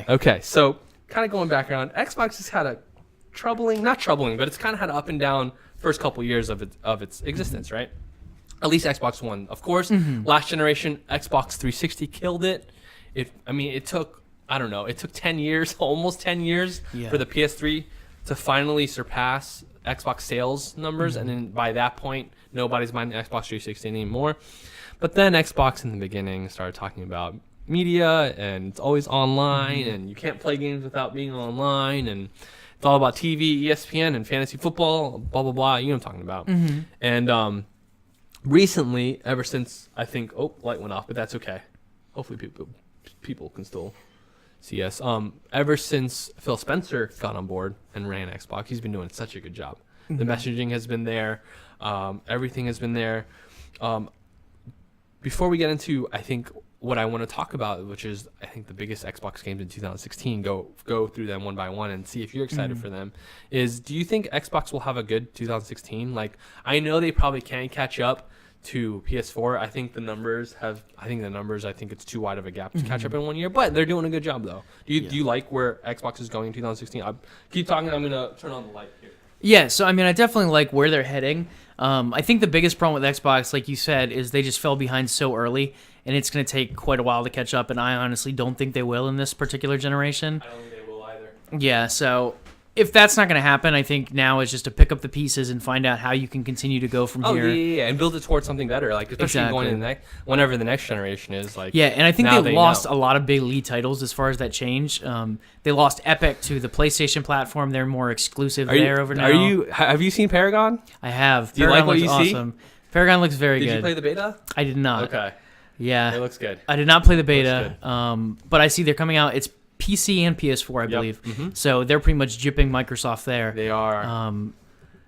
Okay. So kind of going back around, Xbox has had a not troubling, but it's kind of had an up and down first couple years of its existence, right? At least Xbox One. Of course, last generation, Xbox 360 killed it. It took, it took 10 years, almost 10 years for the PS3 to finally surpass Xbox sales numbers. And then by that point, nobody's buying the Xbox 360 anymore. But then Xbox in the beginning started talking about media, and it's always online, and you can't play games without being online, and it's all about TV, ESPN, and fantasy football, blah blah blah. You know what I'm talking about. And recently, ever since I think light went off, but that's okay. Hopefully people can still see us. Ever since Phil Spencer got on board and ran Xbox, he's been doing such a good job. The messaging has been there, everything has been there. Before we get into, I think, what I want to talk about, which is, I think, the biggest Xbox games in 2016, go through them one by one and see if you're excited for them, is, do you think Xbox will have a good 2016? Like, I know they probably can't catch up to PS4. I think it's too wide of a gap to catch up in 1 year, but they're doing a good job, though. Do you like where Xbox is going in 2016? Keep talking. I'm going to turn on the light here. Yeah, so I definitely like where they're heading. I think the biggest problem with Xbox, like you said, is they just fell behind so early, and it's going to take quite a while to catch up, and I honestly don't think they will in this particular generation. I don't think they will either. Yeah, so if that's not going to happen, I think now is just to pick up the pieces and find out how you can continue to go from here. Yeah, and build it towards something better, like especially going into the whenever the next generation is. Like, yeah, and I think they lost a lot of big lead titles as far as that change. They lost Epic to the PlayStation platform. They're more exclusive over now. Have you seen Paragon? I have. Do you like what you see? Awesome. Paragon looks very good. Did you play the beta? I did not. Okay. Yeah. It looks good. I did not play the beta, but I see they're coming out. It's PC and PS4, I believe. So they're pretty much gypping Microsoft there. They are.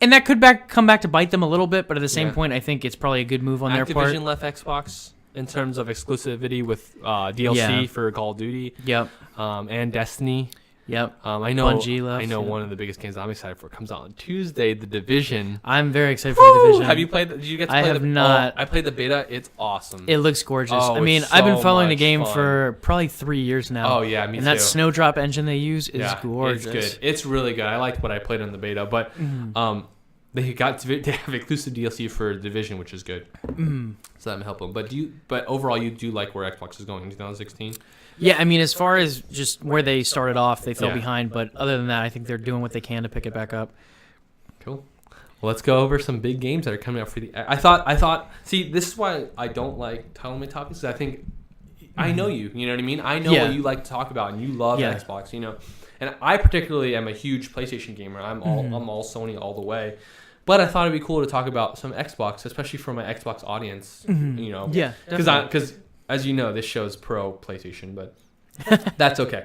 And that could come back to bite them a little bit, but at the same point, I think it's probably a good move on their part. Activision left Xbox in terms of exclusivity with DLC for Call of Duty. Yep. And Destiny. Yep. I know. Bungie left. I know one of the biggest games I'm excited for comes out on Tuesday. The Division. I'm very excited for The Division. Have you played? Did you get to play? I have not. I played the beta. It's awesome. It looks gorgeous. Oh, I've been following the game for probably 3 years now. Oh yeah, me too. And that Snowdrop engine they use is gorgeous. It's good. It's really good. I liked what I played in the beta, but they have exclusive DLC for Division, which is good. So that might help them. But overall, you do like where Xbox is going in 2016? Yeah, as far as just where they started off, they fell behind. But other than that, I think they're doing what they can to pick it back up. Cool. Well, let's go over some big games that are coming out for the. I thought. See, this is why I don't like telling my topics. I think I know you. You know what I mean? I know what you like to talk about, and you love Xbox. You know, and I particularly am a huge PlayStation gamer. I'm all Sony all the way. But I thought it'd be cool to talk about some Xbox, especially for my Xbox audience. You know, because as you know, this show is pro PlayStation, but that's okay.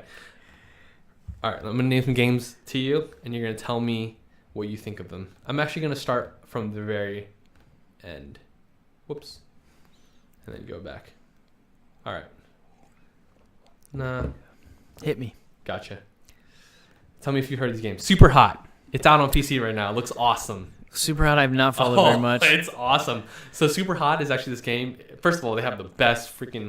All right, I'm gonna name some games to you, and you're gonna tell me what you think of them. I'm actually gonna start from the very end. Whoops, and then go back. All right. Nah. Hit me. Gotcha. Tell me if you've heard of these games. Super Hot. It's out on PC right now. It looks awesome. Super Hot, I've not followed very much. It's awesome. So Super Hot is actually this game. First of all, they have the best freaking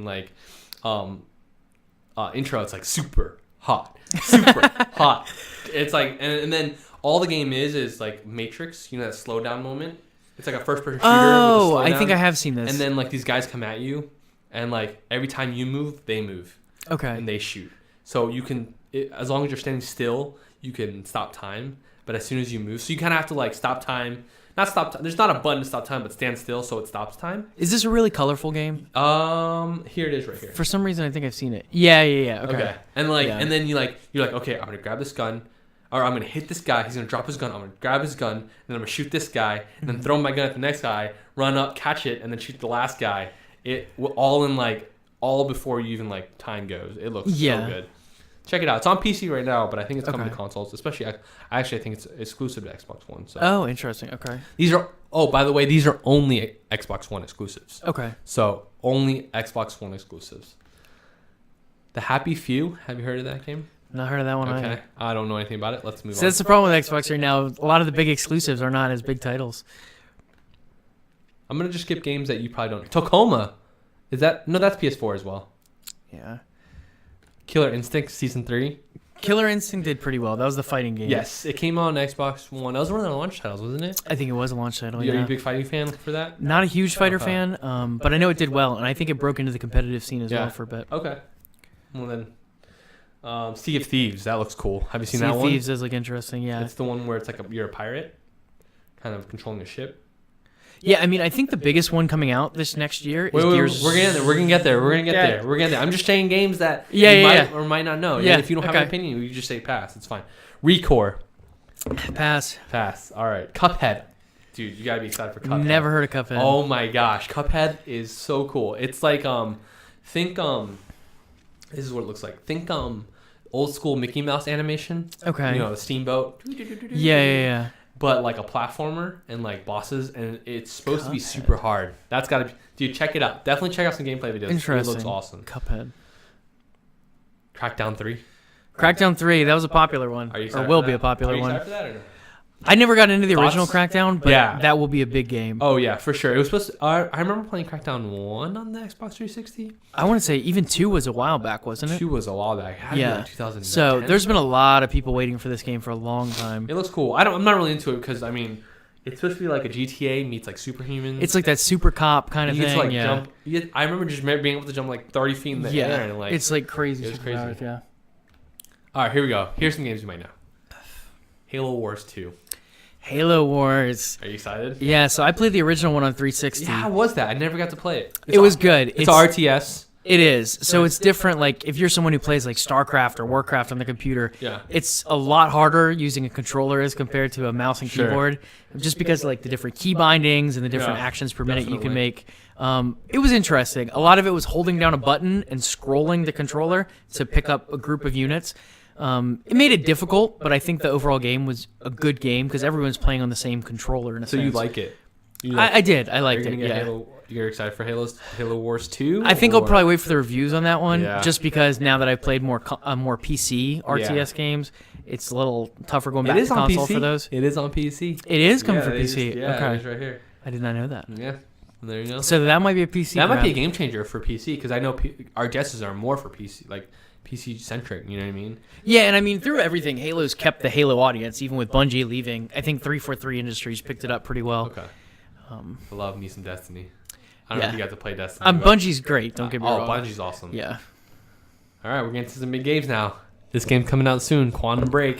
intro. It's like super hot, super hot. It's like, and then all the game is like Matrix. You know that slow down moment. It's like a first person shooter. Oh, I think I have seen this. And then like these guys come at you, and like every time you move, they move. Okay. And they shoot. So you can, as long as you're standing still, you can stop time. But as soon as you move, so you kind of have to like stop time. Not stop time. There's not a button to stop time, but stand still so it stops time. Is this a really colorful game? Here it is right here. For some reason, I think I've seen it. Yeah. Okay. And like, and then you're like, okay, I'm gonna grab this gun, or I'm gonna hit this guy. He's gonna drop his gun. I'm gonna grab his gun, and then I'm gonna shoot this guy, and then throw my gun at the next guy, run up, catch it, and then shoot the last guy. All before you even like time goes. It looks so good. Check it out. It's on PC right now, but I think it's coming Okay. to consoles. Especially, I think it's exclusive to Xbox One. So Oh, interesting. Okay. these are. Oh, by the way, these are only Xbox One exclusives. Okay. So only Xbox One exclusives. The Happy Few. Have you heard of that game? Not heard of that one Okay. either. I don't know anything about it. Let's move So on. that's the problem with Xbox right now. A lot of the big exclusives are not as big titles. I'm gonna just skip games that you probably don't. Tacoma. Is that no? That's PS4 as well. Yeah. Killer Instinct Season 3. Killer Instinct did pretty well. That was the fighting game. Yes, it came on Xbox One. That was one of the launch titles, wasn't it? I think it was a launch title. Are you Yeah. a big fighting fan for that? Not a huge fighter Okay. fan, but I know it did well, and I think it broke into the competitive scene as Yeah. well for a bit. Okay. Well then, Sea of Thieves. That looks cool. Have you seen Sea that of one? Thieves does look interesting. Yeah. It's the one where it's like you're a pirate, kind of controlling a ship. Yeah. I mean, I think the biggest one coming out this next year is Wait, Gears. we're gonna get there. We're gonna get there. We're gonna get Yeah. there. We're gonna get there. I'm just saying games that Yeah, you yeah, might yeah. or might not know. Yeah, And if you don't have an okay. opinion, you just say pass. It's fine. Recore. Pass. Pass. All right. Cuphead. Dude, you gotta be excited for Cuphead. Never heard of Cuphead. Oh my gosh, Cuphead is so cool. It's like think this is what it looks like. Think old school Mickey Mouse animation. Okay. You know, the steamboat. Yeah. But like a platformer and like bosses, and it's supposed to be Cuphead. super hard. That's gotta be, dude. Check it out. Definitely check out some gameplay videos. Interesting. It looks awesome. Cuphead. Crackdown 3. Crackdown 3. That was a popular one, Are you or excited will for be that? a popular Are you one. excited for that or no? I never got into the Thoughts? original Crackdown, but Yeah. that will be a big game. Oh yeah, for sure. It was supposed to. I remember playing Crackdown 1 on the Xbox 360. I want to say even 2 was a while back, wasn't it? 2 was a while back. It had to be Yeah. like 2010. So there's been a lot of people waiting for this game for a long time. It looks cool. I'm not really into it because I mean, it's supposed to be like a GTA meets like Superhuman. It's like that super cop kind of you get thing. to like Yeah. jump. I remember just being able to jump like 30 feet in the air and like. it's like crazy. it was superpowers, crazy. Yeah. All right, here we go. Here's some games you might know. Halo Wars 2. Halo Wars. Are you excited? Yeah, so I played the original one on 360. Yeah, how was that? I never got to play it. It was good. It's RTS. It is. So it's different. Like if you're someone who plays like StarCraft or Warcraft on the computer, Yeah. it's a lot harder using a controller as compared to a mouse and Sure. keyboard, just because like the different key bindings and the different Yeah, actions per minute you can definitely. make. It was interesting. A lot of it was holding down a button and scrolling the controller to pick up a group of units. It made it difficult, but I think the overall game was a good game because everyone's playing on the same controller. In a So sense. you like it? I did. I Are liked you it. gonna get Yeah. Halo? You're excited for Halo Wars 2? I think I'll probably wait for the reviews on that one, Yeah. just because now that I've played more PC RTS games, it's a little tougher going back It to is on console PC. for those. It is on PC. It is coming Yeah, for it is. PC. Yeah, it Okay, is right here. I did not know that. Yeah, there you go. So that might be a PC. That might be a grab. game changer for PC because I know RTSs are more for PC, like PC centric. You know what I mean? Yeah, and I mean through everything, Halo's kept the Halo audience, even with Bungie leaving. I think 343 Industries picked it up pretty well. Okay. I love me some Destiny. I don't know if Yeah. you got to play Destiny. but- Bungie's great. Don't get me Oh, wrong. Bungie's awesome. Yeah. All right, we're getting to some big games now. This game's coming out soon. Quantum Break.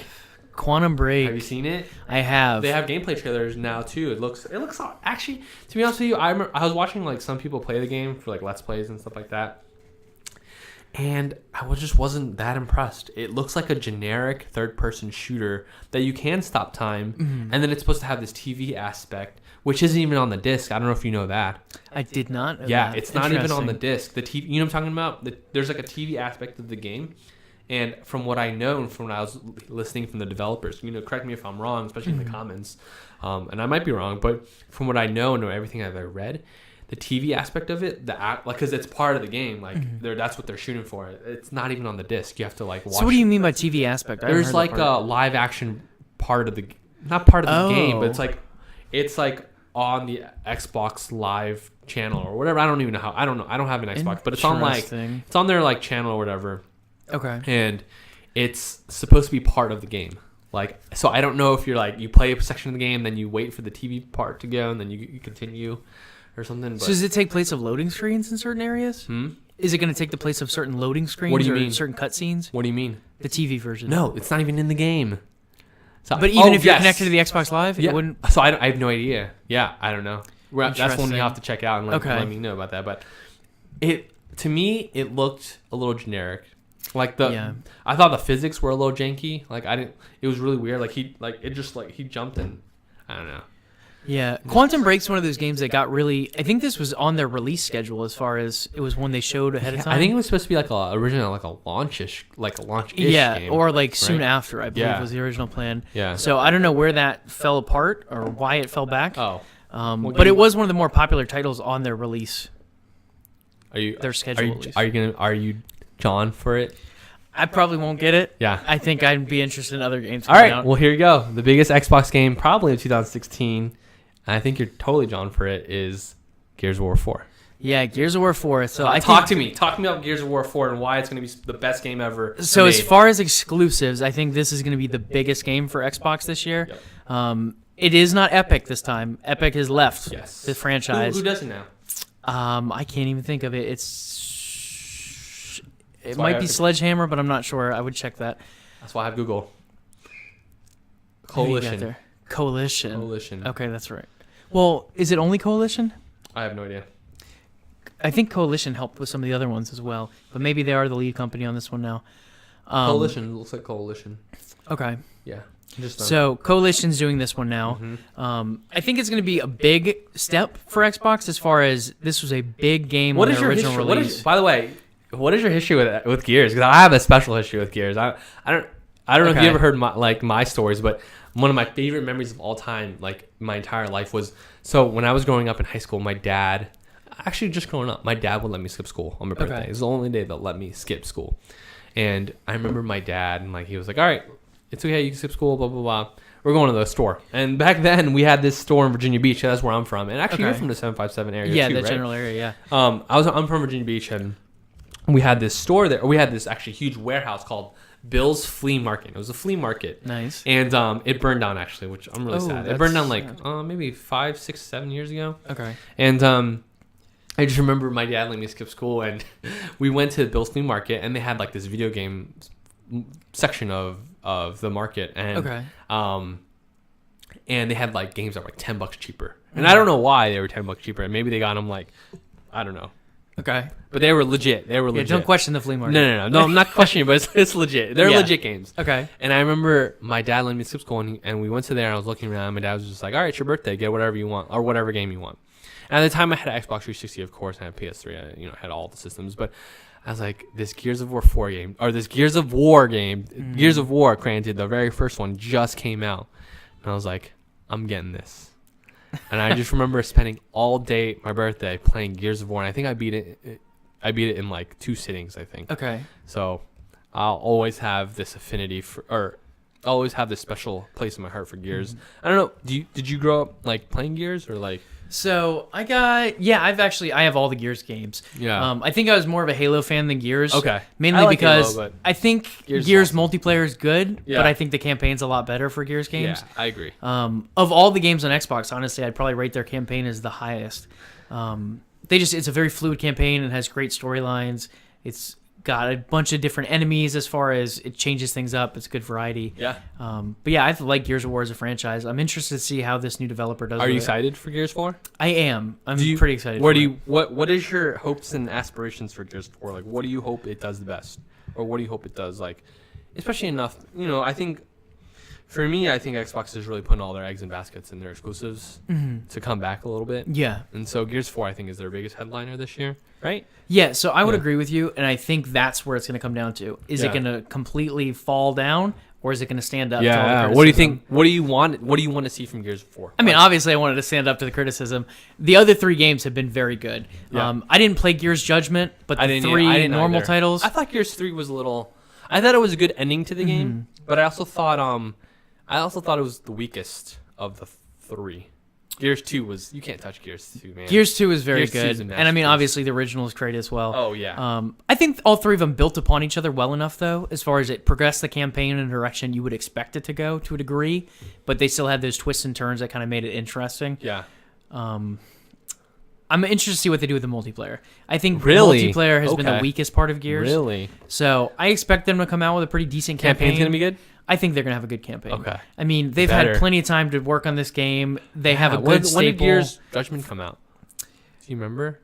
Quantum Break. Have you seen it? I have. They have gameplay trailers now too. It looks actually, to be honest with you, I was watching like some people play the game for like Let's Plays and stuff like that, and I wasn't that impressed. It looks like a generic third-person shooter that you can stop time, and then it's supposed to have this TV aspect, which isn't even on the disc. I don't know if you know that. I did not know Yeah, that. it's not even on the Interesting. disc. The TV, you know what I'm talking about? There's like a TV aspect of the game. And from what I know, and from when I was listening from the developers, correct me if I'm wrong, especially in the comments, and I might be wrong, but from what I know and everything I've ever read, the TV aspect of it, because it's part of the game, that's what they're shooting for. It's not even on the disc. You have to like watch. So what do you mean by TV aspect? I haven't There's heard like that part. a live action part of the, not part of the game, but Oh. it's like on the Xbox Live channel or whatever. I don't even know how. I don't know. I don't have an Xbox, but it's on Interesting. it's on their like channel or whatever. Okay. And it's supposed to be part of the game. Like, so I don't know if you're like, you play a section of the game, then you wait for the TV part to go, and then you continue or something. But, So does it take place of loading screens in certain areas? Is it going to take the place of certain loading screens What do you or mean? certain cutscenes? What do you mean? The TV version. No, it's not even in the game. So, But even if you're yes. connected to the Xbox Live, Yeah. it wouldn't... So I have no idea. Yeah, I don't know. That's one Interesting. you have to check out and let me know about that. But to me, it looked a little generic. Like I thought the physics were a little janky. Like it was really weird. Like he jumped and I don't know. Yeah, Quantum Break's one of those games that got really. I think this was on their release schedule as far as it was when they showed ahead of time. I think it was supposed to be like original, like a launch-ish yeah, game, or like soon right? after. I believe was the original plan. Yeah. So I don't know where that fell apart or why it fell back. Oh. But it was one of the more popular titles on their release. Their schedule? Are you John for it? I probably won't get it. Yeah. I think I'd be interested in other games. All right. Out. Well, here you go. The biggest Xbox game probably of 2016. And I think you're totally John for it. Is Gears of War 4. Yeah, Gears of War 4. So talk to me about Gears of War 4 and why it's going to be the best game ever. So as far as exclusives, I think this is going to be the biggest game for Xbox this year. Yep. It is not Epic this time. Epic has left the franchise. Who does it now? I can't even think of it. It might be Sledgehammer, but I'm not sure. I would check that. That's why I have Google. Coalition. Coalition. Okay, that's right. Well, is it only Coalition? I have no idea. I think Coalition helped with some of the other ones as well, but maybe they are the lead company on this one now. Coalition looks like Coalition. Okay. Yeah. So Coalition's doing this one now. Mm-hmm. I think it's going to be a big step for Xbox as far as this was a big game on their original release. By the way, what is your history with Gears? Because I have a special history with Gears. I don't know if you ever heard my stories, but one of my favorite memories of all time, like my entire life, was so when I was growing up in high school, my dad would let me skip school on my birthday. It was the only day they'll let me skip school. And I remember my dad, and he was like, all right, it's okay, you can skip school, blah, blah, blah. We're going to the store. And back then, we had this store in Virginia Beach. That's where I'm from. And actually, you're from the 757 area, yeah, too, the right? general area, yeah. I'm from Virginia Beach, and we had this store there. We had this actually huge warehouse called Bill's Flea Market. It was a flea market. Nice. And it burned down, actually, which I'm really sad. It burned down maybe 5, 6, 7 years ago. Okay. And I just remember my dad letting me skip school, and we went to Bill's Flea Market, and they had this video game section of the market, and and they had games that were $10 cheaper, and I don't know why they were $10 cheaper. Maybe they got them I don't know. Okay, but they were legit. Yeah, don't question the flea market. No. I'm not questioning, but it's legit. They're legit games. Okay. And I remember my dad letting me skip school, and we went to there, and I was looking around. And my dad was just like, "All right, it's your birthday. Get whatever you want, or whatever game you want." And at the time, I had an Xbox 360, of course, and I had PS3. I had all the systems, but I was like, this Gears of War 4 game, or this Gears of War game, Gears of War, granted, the very first one just came out. And I was like, I'm getting this. And I just remember spending all day, my birthday, playing Gears of War. And I think I beat it in 2 sittings, I think. Okay. So I'll always have this affinity I'll always have this special place in my heart for Gears. I don't know, did you grow up playing Gears or So I have all the Gears games. Yeah. I think I was more of a Halo fan than Gears. Okay. Mainly because Halo, I think Gears multiplayer is good, but I think the campaign's a lot better for Gears games. Yeah, I agree. Of all the games on Xbox, honestly, I'd probably rate their campaign as the highest. It's a very fluid campaign and has great storylines. It's got a bunch of different enemies as far as it changes things up. It's good variety. Yeah. But yeah, I like Gears of War as a franchise. I'm interested to see how this new developer does. Are you excited for Gears 4? I am. I'm pretty excited. What is your hopes and aspirations for Gears 4? What do you hope it does the best? Or what do you hope it does especially enough, I think for me, I think Xbox is really putting all their eggs in baskets in their exclusives to come back a little bit. Yeah. And so Gears 4, I think, is their biggest headliner this year, right? Yeah, so I would agree with you, and I think that's where it's going to come down to. Is it going to completely fall down, or is it going to stand up to all the criticism? What do you think? What do you want to see from Gears 4? I mean, obviously, I wanted to stand up to the criticism. The other 3 games have been very good. Yeah. I didn't play Gears Judgment, but the 3 normal titles. I thought Gears 3 was I thought it was a good ending to the game, but I also thought it was the weakest of the 3. Gears 2 was... You can't touch Gears 2, man. Gears 2 is very good. And I mean, obviously, the original is great as well. Oh, yeah. I think all 3 of them built upon each other well enough, though, as far as it progressed the campaign in a direction you would expect it to go to a degree. But they still had those twists and turns that kind of made it interesting. Yeah. I'm interested to see what they do with the multiplayer. I think multiplayer has been the weakest part of Gears. Really? So I expect them to come out with a pretty decent campaign. Campaign's going to be good? I think they're going to have a good campaign. Okay. I mean, they've had plenty of time to work on this game. They have a good staple. When did Gears Judgment come out? Do you remember?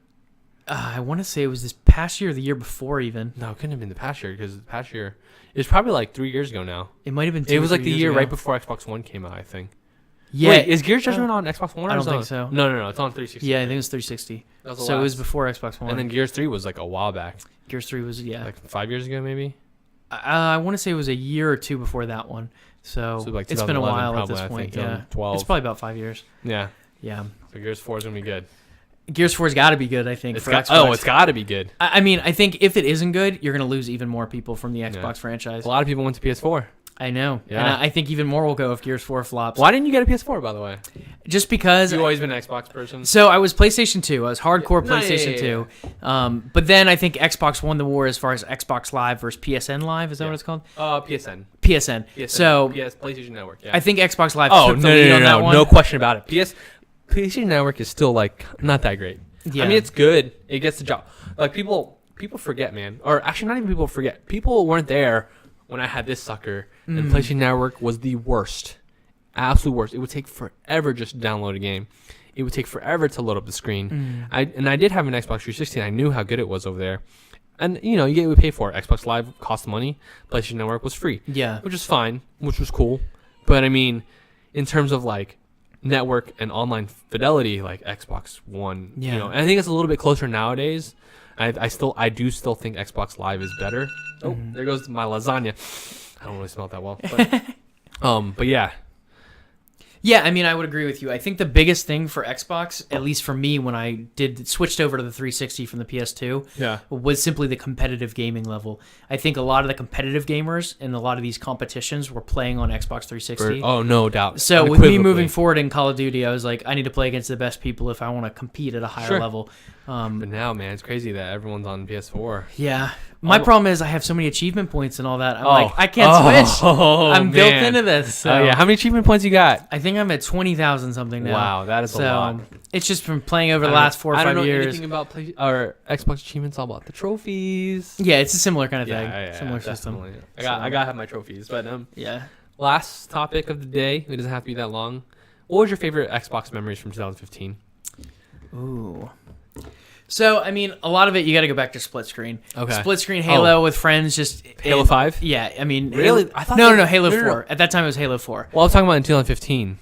I want to say it was this past year or the year before even. No, it couldn't have been the past year because the past year... It was probably 3 years ago now. It might have been 2 It was the year right before Xbox One came out, I think. Yeah. Wait, is Gears Judgment on Xbox One? I don't think so. No. It's on 360. Yeah, I think it was 360. So it was before Xbox One. And then Gears 3 was like a while back. Gears 3 was like 5 years ago, maybe. I want to say it was a year or two before that one. So like it's been a while probably, at this point. Yeah, 12. It's probably about 5 years. Yeah. Yeah. So Gears 4 is gonna be good. Gears 4's got to be good, I think. It's got to be good. I mean, I think if it isn't good, you're gonna lose even more people from the Xbox franchise. A lot of people went to PS4. I know. Yeah. And I think even more will go if Gears 4 flops. Why didn't you get a PS4, by the way? Just because... You've always been an Xbox person? So I was PlayStation 2. I was hardcore PlayStation 2. But then I think Xbox won the war as far as Xbox Live versus PSN Live. Is that what it's called? PSN. PSN. So... PlayStation Network, yeah. I think Xbox Live took the lead on that one. No question about it. PlayStation Network is still, like, not that great. Yeah. I mean, it's good. It gets the job. Like, people forget, man. Or actually, not even people forget. People weren't there when I had this sucker, and PlayStation Network was the worst. Absolute worst. It would take forever just to download a game. It would take forever to load up the screen. I did have an Xbox 360, and I knew how good it was over there. And, you know, you get what you pay for. Xbox Live cost money. PlayStation Network was free. Yeah. Which is fine, which was cool. But, I mean, in terms of, like, network and online fidelity, like Xbox One, you know, and I think it's a little bit closer nowadays. I do still think Xbox Live is better. Oh, there goes my lasagna. I don't really smell it that well, but yeah. Yeah, I mean, I would agree with you. I think the biggest thing for Xbox, at least for me, when I switched over to the 360 from the PS2, was simply the competitive gaming level. I think a lot of the competitive gamers in a lot of these competitions were playing on Xbox 360. Oh, no doubt. So with me moving forward in Call of Duty, I was like, I need to play against the best people if I want to compete at a higher level. But now, man, it's crazy that everyone's on PS4. Yeah. My problem is I have so many achievement points and all that. I'm like, I can't switch. I'm built into this. So. Oh, yeah. How many achievement points you got? I think I'm at 20,000 something now. Wow, that is a lot. It's just from playing over the last 4 or 5 years. I don't know anything about Xbox achievements. All about the trophies. Yeah, it's a similar kind of thing. Yeah, similar system. I gotta have my trophies. But yeah. Last topic of the day. It doesn't have to be that long. What was your favorite Xbox memories from 2015? Ooh. So, I mean, a lot of it, you got to go back to split screen. Okay. Split screen Halo with friends, just... Halo 5? Yeah, I mean... Really? I thought no, Halo 4. At that time, it was Halo 4. Well, I was talking about in 2015.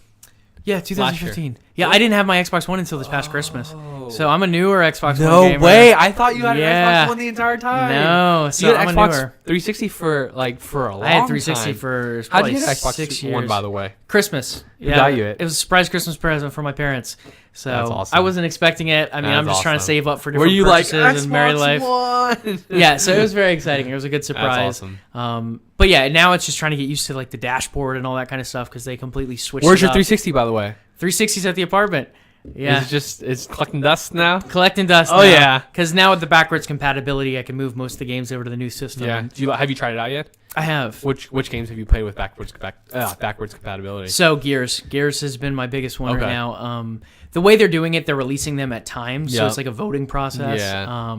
Yeah, 2015. Yeah, I didn't have my Xbox One until this past Christmas. So I'm a newer Xbox One gamer. No way! I thought you had an Xbox One the entire time. No, so you had I'm Xbox a newer. 360 for a long time. I had 360 for How'd you get Xbox 6 years? One, by the way? Christmas. Who got you it? It was a surprise Christmas present for my parents. So that's awesome. I wasn't expecting it. I mean, I'm just trying to save up for different purchases. Were you like, and married life. One? Yeah, so it was very exciting. It was a good surprise. That's awesome. But yeah, now it's just trying to get used to like the dashboard and all that kind of stuff because they completely switched. Where's your 360, by the way? 360's at the apartment. Yeah. It's collecting dust now? Collecting dust now. Oh, yeah. Because now with the backwards compatibility, I can move most of the games over to the new system. Yeah. Have you tried it out yet? I have. Which games have you played with backwards compatibility? So Gears has been my biggest one right now. The way they're doing it, they're releasing them at times, so it's like a voting process. Yeah.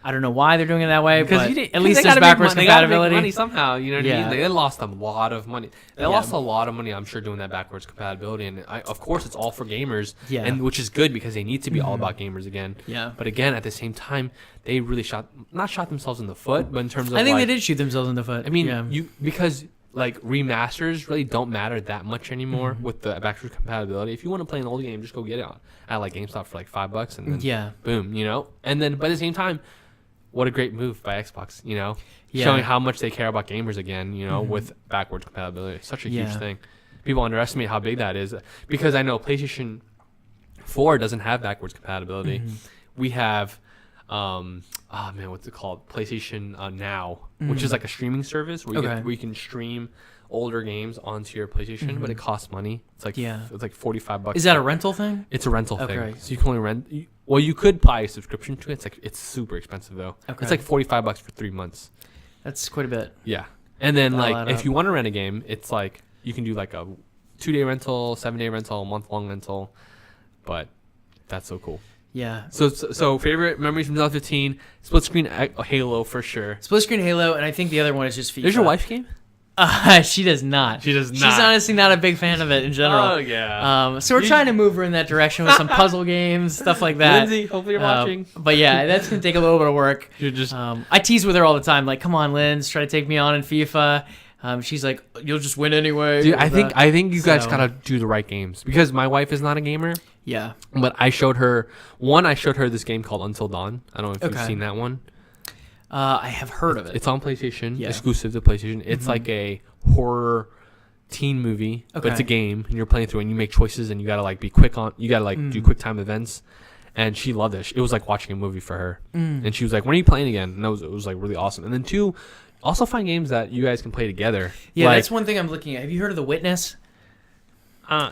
I don't know why they're doing it that way, but at least there's backwards compatibility. They gotta make money somehow, you know what I mean? They lost a lot of money. They lost a lot of money, I'm sure, doing that backwards compatibility. And of course, it's all for gamers, and which is good because they need to be all about gamers again. Yeah. But again, at the same time, they really not shot themselves in the foot, but in terms of I think they did shoot themselves in the foot. I mean, because like remasters really don't matter that much anymore with the backwards compatibility. If you want to play an old game, just go get it at like GameStop for like $5, and then boom, you know. And then, but at the same time, what a great move by Xbox, you know, showing how much they care about gamers again, you know, with backwards compatibility. Such a huge thing. People underestimate how big that is because I know PlayStation 4 doesn't have backwards compatibility. We have, what's it called? PlayStation Now, which is like a streaming service where you can stream older games onto your PlayStation, but it costs money. It's like it's like $45. Is that a rental thing? It's a rental thing. So you can only rent. Well, you could buy a subscription to it. It's super expensive though. It's like $45 for 3 months. That's quite a bit. Yeah, and then like if you want to rent a game, it's like you can do like a 2-day rental, 7-day rental, a month-long rental. But that's so cool. Yeah. So favorite memories from 2015: split screen Halo for sure. Split screen Halo, and I think the other one is just FIFA. Is your wife game? She does not. She's honestly not a big fan of it in general. Oh yeah. So we're trying to move her in that direction with some puzzle games, stuff like that. Lindsay, hopefully you're watching. But yeah, that's gonna take a little bit of work. You're just. I tease with her all the time, like, "Come on, Linz, try to take me on in FIFA." She's like, "You'll just win anyway." Dude, I think you guys gotta do the right games because my wife is not a gamer. Yeah. But I showed her this game called Until Dawn. I don't know if you've seen that one. I have heard of it. It's on PlayStation, exclusive to PlayStation. It's like a horror teen movie, but it's a game, and you're playing through, and you make choices, and you gotta like be quick on. You gotta like do quick time events. And she loved it. It was like watching a movie for her. And she was like, "When are you playing again?" And it was like really awesome. And then 2, also find games that you guys can play together. Yeah, like, that's one thing I'm looking at. Have you heard of The Witness?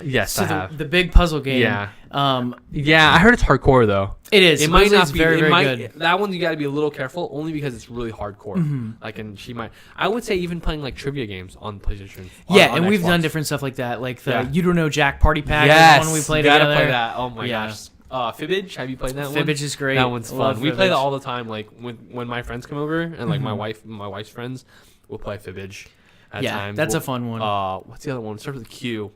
Yes, I have. The big puzzle game. Yeah. I heard it's hardcore though. It is. It might not be very, very good. That one you got to be a little careful, only because it's really hardcore. Like, and she might. I would say even playing like trivia games on PlayStation. And we've done different stuff like that, like the You Don't Know Jack Party Pack. Yes, is one we played gotta together. Play that. Oh my gosh. Fibbage, have you played that one? Fibbage is great. That one's fun. We Fibbage. play that all the time. Like when my friends come over and like my wife's friends, we'll play Fibbage. At times. That's a fun one. What's the other one? It starts with a Q.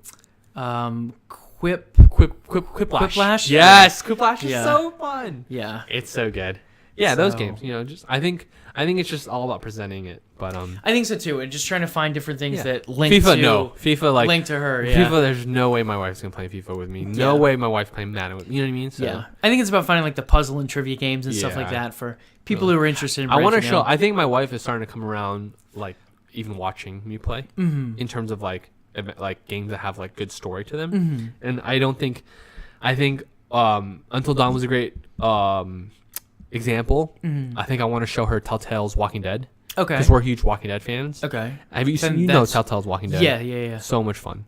Quiplash. Yes, Quiplash is so fun. Yeah, it's so good. Yeah, those games. Just I think it's just all about presenting it. But I think so too, and just trying to find different things that link FIFA. To No, FIFA like link to her. Yeah. FIFA. There's no way my wife's gonna play FIFA with me. No way my wife's playing Madden with me. You know what I mean? So, yeah, I think it's about finding like the puzzle and trivia games and stuff like that for people who are interested in. I want to show. Out. I think my wife is starting to come around, like even watching me play in terms of like games that have like good story to them. And I think Until Dawn was a great example. I think I want to show her Telltale's Walking Dead. Okay. Because we're huge Walking Dead fans. Okay. Have you seen? You know Telltale's Walking Dead. Yeah. So much fun.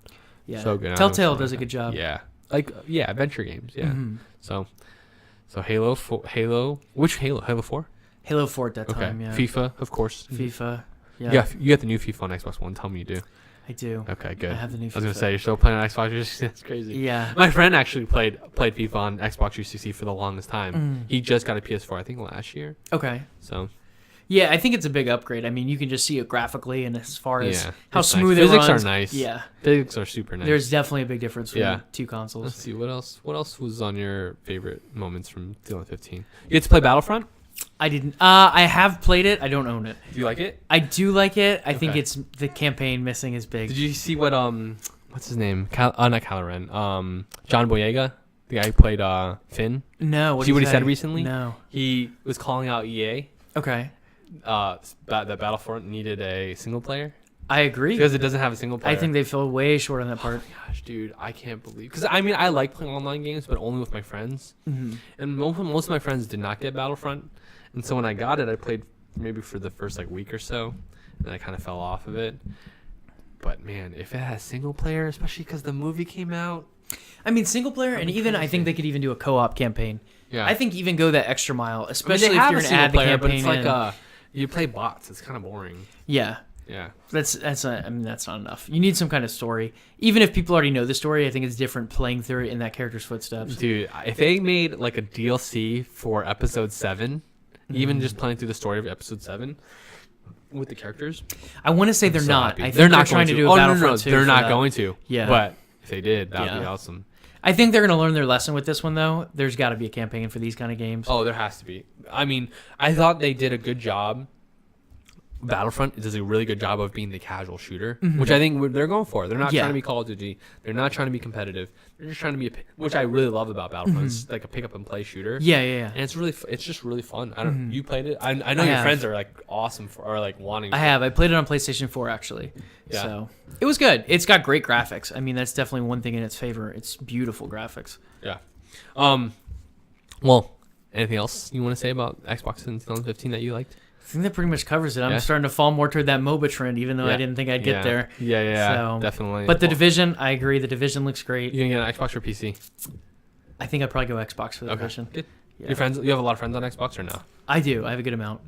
Yeah. So good. Telltale does a good job. Yeah. Adventure games. Yeah. So Halo. Which Halo? Halo 4. Halo 4 at that time. Yeah. FIFA, of course. FIFA. Yeah. You got the new FIFA on Xbox One. Tell me you do. I do. Okay, good. I have the new FIFA. I was gonna say you're still playing on Xbox. That's crazy. Yeah. My friend actually played FIFA on Xbox 360 for the longest time. He just got a PS4, I think, last year. Okay. So. Yeah, I think it's a big upgrade. I mean, you can just see it graphically, and as far as how it's smooth nice. it runs. Physics are nice. Yeah. Physics are super nice. There's definitely a big difference between two consoles. Let's see what else. What else was on your favorite moments from 2015? You get to play Battlefront? I didn't. I have played it. I don't own it. Do you like it? I do like it. I think it's the campaign missing is big. Did you see what what's his name? Not Caloran. John Boyega, the guy who played Finn. No. See what he said recently? No. He was calling out EA. Okay. That Battlefront needed a single player. I agree Because it doesn't have a single player. I think they fell way short on that part. Oh my gosh, dude, I can't believe. Because I mean, I like playing online games, but only with my friends. And most of my friends did not get Battlefront, and so when I got it, I played maybe for the first like week or so, and I kind of fell off of it. But man, if it has single player, especially because the movie came out. I mean, single player, and even I think they could even do a co-op campaign. Yeah. I think even go that extra mile, especially if you're going to add the campaign. But it's like you play bots. It's kind of boring. Yeah. Yeah. That's not enough. You need some kind of story. Even if people already know the story, I think it's different playing through it in that character's footsteps. Dude, if they made like a DLC for episode 7, even just playing through the story of episode 7 with the characters, I want to say they're not. I think they're not trying going to do a Battlefront 2 they're not that. going to. Yeah. But if they did, that would be awesome. I think they're going to learn their lesson with this one, though. There's got to be a campaign for these kind of games. Oh, there has to be. I mean, I thought they did a good job. Battlefront does a really good job of being the casual shooter, which I think they're going for. They're not trying to be Call of Duty. They're not trying to be competitive. They're just trying to be, which I really love about Battlefront. It's like a pick up and play shooter. Yeah. And it's just really fun. I don't. You played it? I know your friends are like awesome or like wanting. I played it on PlayStation 4 actually. Yeah. So it was good. It's got great graphics. I mean, that's definitely one thing in its favor. It's beautiful graphics. Yeah. Well, anything else you want to say about Xbox in 2015 that you liked? I think that pretty much covers it. I'm starting to fall more toward that MOBA trend, even though I didn't think I'd get there. Yeah, so, definitely. But the Division, I agree. The Division looks great. You gonna get an Xbox or PC? I think I'd probably go Xbox for the Division. Good. Yeah. Your friends, you have a lot of friends on Xbox or no? I do. I have a good amount.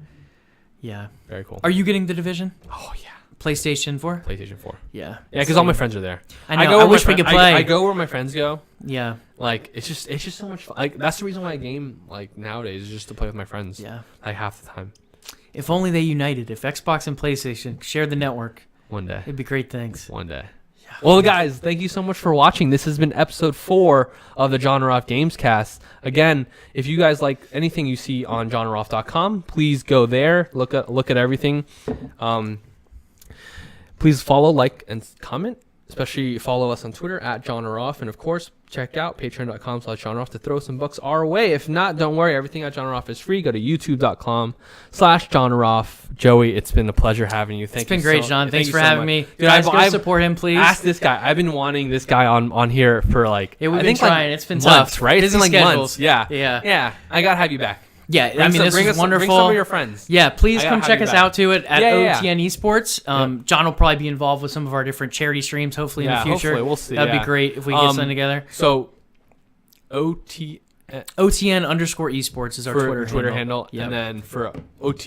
Yeah. Very cool. Are you getting the Division? Oh yeah. PlayStation 4? PlayStation 4. Yeah. Yeah, because all my friends are there. I know. I wish we could play. I go where my friends go. Yeah. Like it's just so much fun. Like that's the reason why I game like nowadays is just to play with my friends. Yeah. Like half the time. If only they united. If Xbox and PlayStation shared the network. One day. It'd be great things. One day. Yeah. Well, guys, thank you so much for watching. This has been episode 4 of the jON I OFF Gamescast. Again, if you guys like anything you see on jonoff.com, please go there. Look at everything. Please follow, like, and comment. Especially follow us on Twitter at jON or Off. And, of course, check out patreon.com/jON or Off to throw some bucks our way. If not, don't worry. Everything at jON or Off is free. Go to youtube.com/jON or Off. Joey, it's been a pleasure having you. It's been great, John. Thanks for having me. Dude, guys, go support him, please. Ask this guy. I've been wanting this guy on here for like, we've I been think trying. Like it's been months, tough. right? Busy It's been like schedules. months. Yeah. Yeah. I got to have you back. Yeah, I mean, this is wonderful. Bring some of your friends. Yeah, please come check us out to it at OTN Esports. Yep. John will probably be involved with some of our different charity streams, hopefully in the future. Hopefully. We'll see. That'd be great if we get something together. So, OTN_esports is our Twitter handle. Yep. And then for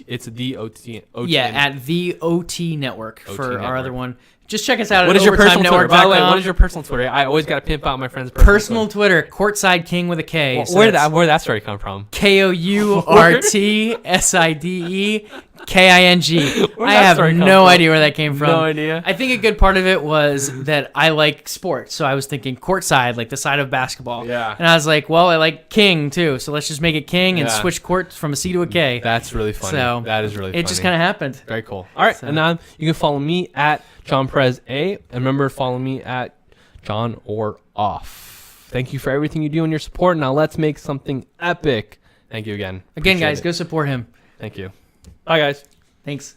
it's the OTN. Yeah, at the OT Network for our other one. Just check us out what at is your personal Twitter? By the way, overtimenetwork.com. what is your personal Twitter? I always got to pimp out my friend's personal Twitter. Courtside King with a K. Well, where did that story come from? KOURTSIDEKING. I have no idea where that came from. No idea. I think a good part of it was that I like sports, so I was thinking courtside, like the side of basketball. Yeah. And I was like, well, I like King too, so let's just make it King and switch court from a C to a K. That's really funny. So that is really funny. It just kind of happened. Very cool. All right, and now you can follow me at JohnPrez A, and remember, follow me at jON or Off. Thank you for everything you do and your support. Now let's make something epic. Thank you again. Again, guys, go support him. Thank you. Bye, guys. Thanks.